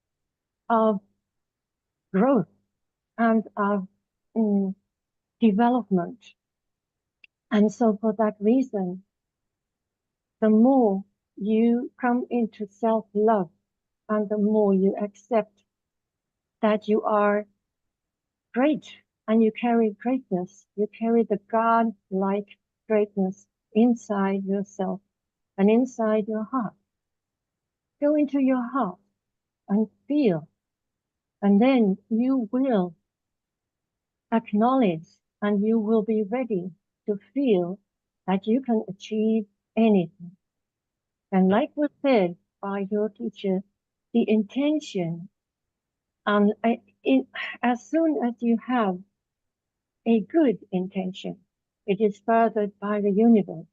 of growth and of development. And so for that reason, the more you come into self-love and the more you accept that you are great and you carry greatness, you carry the God-like greatness inside yourself and inside your heart. Go into your heart and feel. And then you will acknowledge and you will be ready to feel that you can achieve anything. And like was said by your teacher, the intention, as soon as you have a good intention, it is furthered by the universe.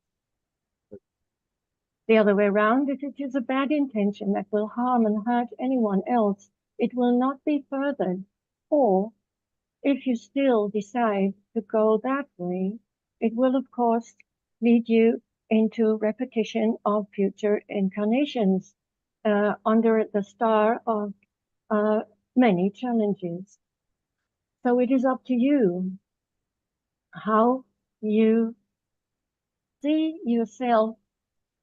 The other way around, if it is a bad intention that will harm and hurt anyone else, it will not be furthered. Or if you still decide to go that way, it will, of course, lead you into repetition of future incarnations under the star of many challenges. So it is up to you how you see yourself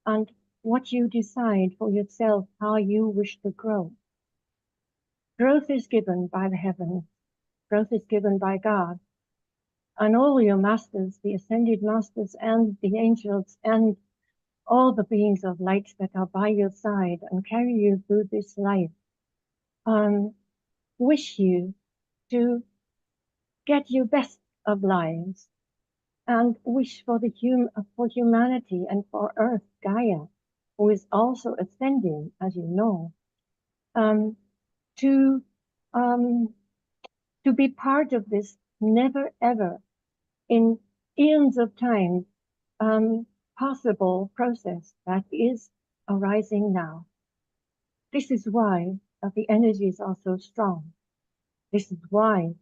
and what you decide for yourself, how you wish to grow. Growth is given by the heavens. Growth is given by God. And all your masters, the ascended masters and the angels and all the beings of light that are by your side and carry you through this life, wish you to get you best of lives and wish for for humanity and for Earth, Gaia, who is also ascending, as you know, to be part of this never ever in eons of time possible process that is arising now. This is why the energies are so strong. This is why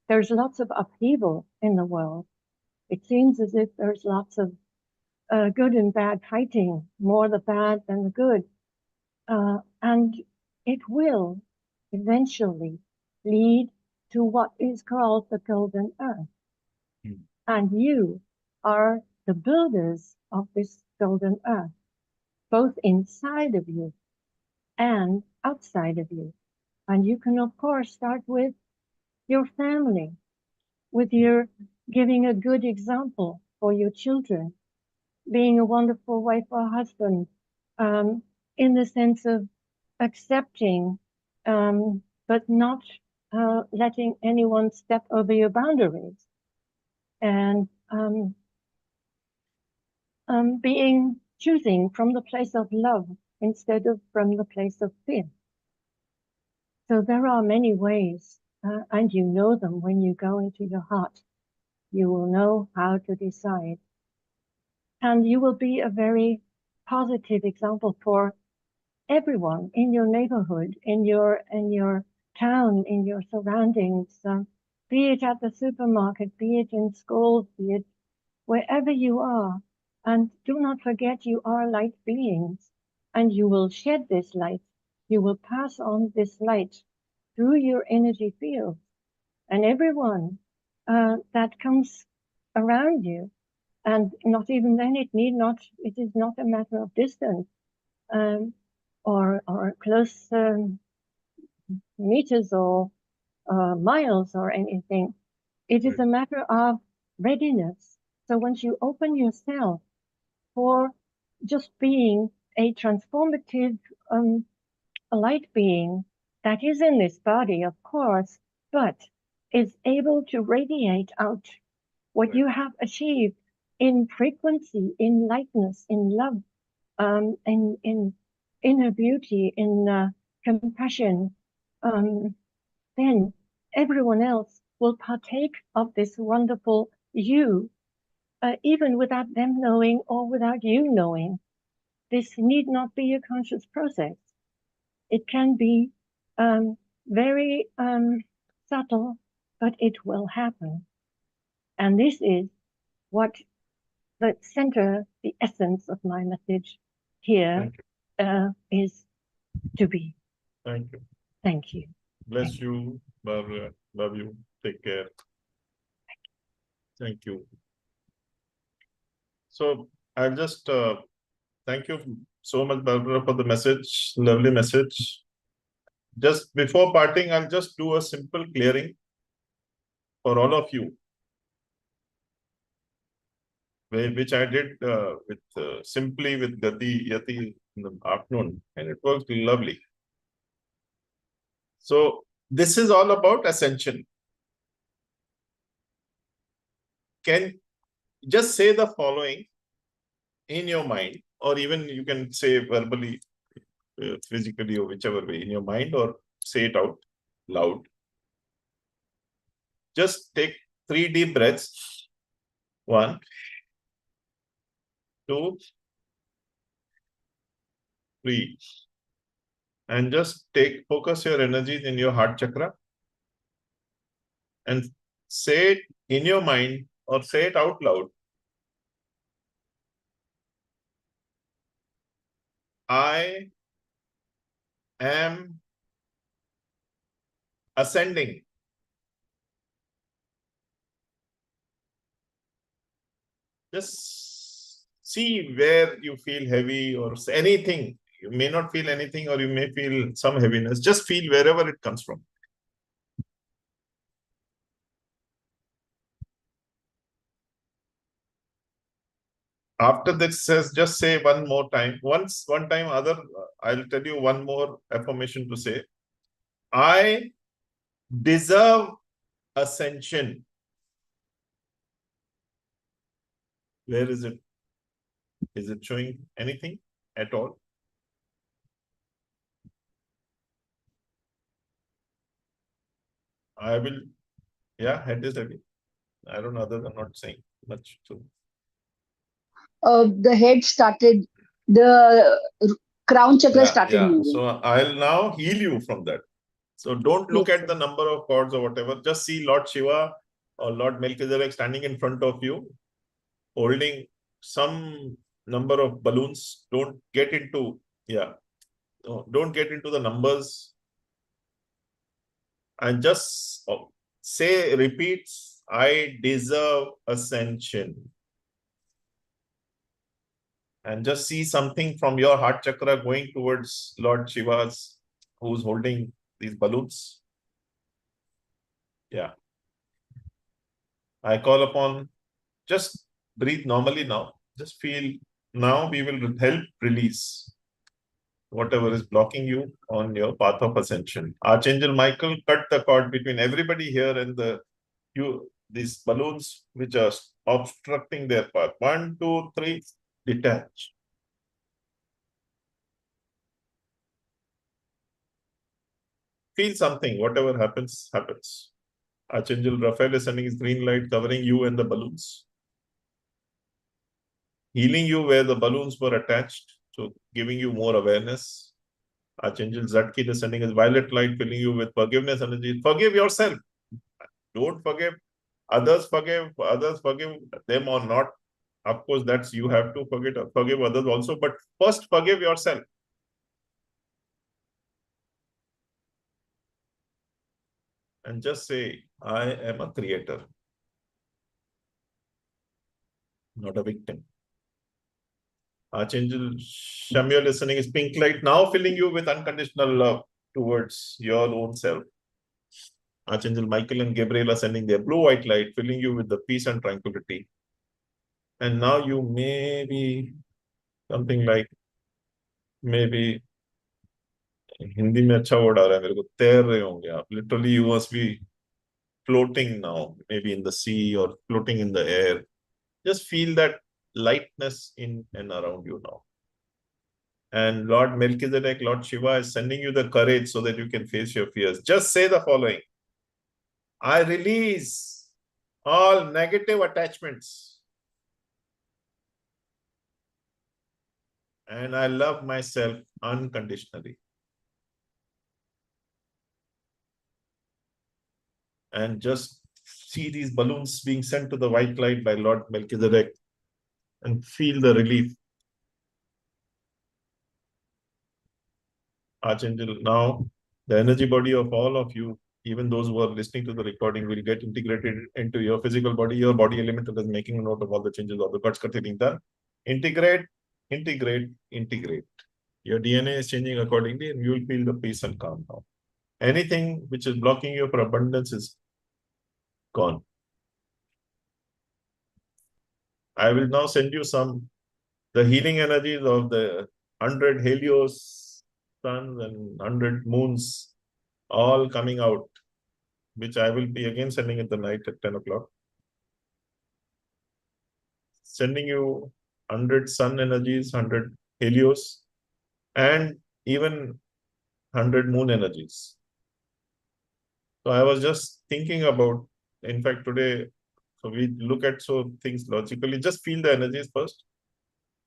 there's lots of upheaval in the world. It seems as if there's lots of good and bad fighting, more the bad than the good. And it will eventually lead to what is called the golden earth. And you are the builders of this golden earth, both inside of you and outside of you. And you can, of course, start with your family, with your giving a good example for your children, being a wonderful wife or husband, in the sense of accepting, but not letting anyone step over your boundaries, and choosing from the place of love instead of from the place of fear. So there are many ways, and you know them when you go into your heart. You will know how to decide. And you will be a very positive example for everyone in your neighborhood, in your town, in your surroundings, be it at the supermarket, be it in schools, be it wherever you are. And do not forget you are light beings, and you will shed this light. You will pass on this light through your energy field. And everyone that comes around you, and not even then, it is not a matter of distance or close meters or miles or anything. It is a matter of readiness. So once you open yourself for just being a transformative light being that is in this body, of course, but is able to radiate out what you have achieved in frequency, in lightness, in love, in inner beauty, in compassion, then everyone else will partake of this wonderful you, even without them knowing or without you knowing. This need not be a conscious process. It can be very subtle, but it will happen. And this is what the center, the essence of my message here is to be. Thank you. Thank you. Bless you, Barbara. Love you. Take care. Thank you. So I'll just thank you so much, Barbara, for the message. Lovely message. Just before parting, I'll just do a simple clearing for all of you, which I did simply with Yati in the afternoon, and it worked lovely. So this is all about ascension. Can just say the following in your mind, or even you can say verbally, physically, or whichever way, in your mind, or say it out loud. Just take 3 deep breaths. 1, 2, 3. And just focus your energies in your heart chakra and say it in your mind or say it out loud. I am ascending. Just see where you feel heavy or anything. You may not feel anything, or you may feel some heaviness. Just feel wherever it comes from. After this, just say one more time. One time, I'll tell you one more affirmation to say. I deserve ascension. Where is it? Is it showing anything at all? I will, yeah, head is heavy. I don't know, others are not saying much. So The head started, the crown chakra started moving. So I'll now heal you from that. So don't look Yes, at the number of cords or whatever. Just see Lord Shiva or Lord Melchizedek standing in front of you, holding some number of balloons. Don't get into, don't get into the numbers. And just repeat, I deserve ascension. And just see something from your heart chakra going towards Lord Shiva's, who's holding these balloons. Yeah. I call upon, just breathe normally now. Just feel, now we will help release whatever is blocking you on your path of ascension. Archangel Michael, cut the cord between everybody here and these balloons which are obstructing their path. 1, 2, 3, detach. Feel something, whatever happens, happens. Archangel Raphael is sending his green light, covering you and the balloons, healing you where the balloons were attached, so giving you more awareness. Archangel Zadkiel is sending his violet light, filling you with forgiveness energy. Forgive yourself. Don't forgive others. Forgive them or not. Of course, that's you have to forgive others also, but first forgive yourself. And just say, I am a creator, not a victim. Archangel Shamiel is sending his pink light, now filling you with unconditional love towards your own self. Archangel Michael and Gabriel are sending their blue-white light, filling you with the peace and tranquility. And now you may be something like, maybe Hindi में अच्छा word आ रहा है मेरे को, तैर रहे होंगे आप. Literally, you must be floating now, maybe in the sea or floating in the air. Just feel that lightness in and around you now. And Lord Melchizedek, Lord Shiva is sending you the courage so that you can face your fears. Just say the following. I release all negative attachments. And I love myself unconditionally. And just see these balloons being sent to the white light by Lord Melchizedek and feel the relief. Archangel, now the energy body of all of you, even those who are listening to the recording, will get integrated into your physical body. Your body elemental is making a note of all the changes of the cuts being done. Integrate, integrate, integrate. Your DNA is changing accordingly, and you will feel the peace and calm now. Anything which is blocking you for abundance is gone. I will now send you the healing energies of the 100 Helios suns and 100 moons all coming out, which I will be again sending in the night at 10 o'clock. Sending you 100 sun energies, 100 Helios, and even 100 moon energies. So I was just thinking about, in fact, today, so we look at things logically, just feel the energies first.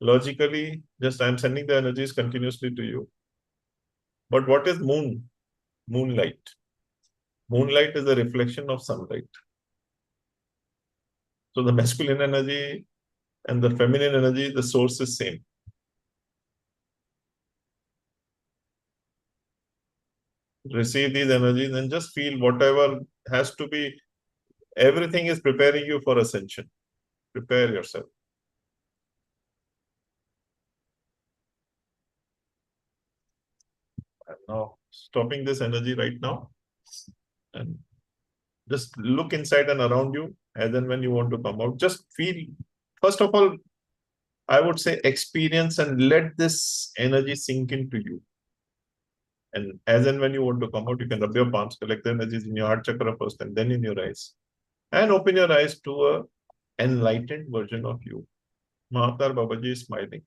Logically, just I'm sending the energies continuously to you. But what is moon? Moonlight. Moonlight is a reflection of sunlight. So the masculine energy and the feminine energy, the source is same. Receive these energies and just feel whatever has to be, everything is preparing you for ascension. Prepare yourself. I'm now stopping this energy right now. And just look inside and around you as and when you want to come out. Just feel, first of all, I would say experience and let this energy sink into you. And as and when you want to come out, you can rub your palms, collect the energies in your heart chakra first and then in your eyes. And open your eyes to a enlightened version of you. Mahatar Babaji is smiling.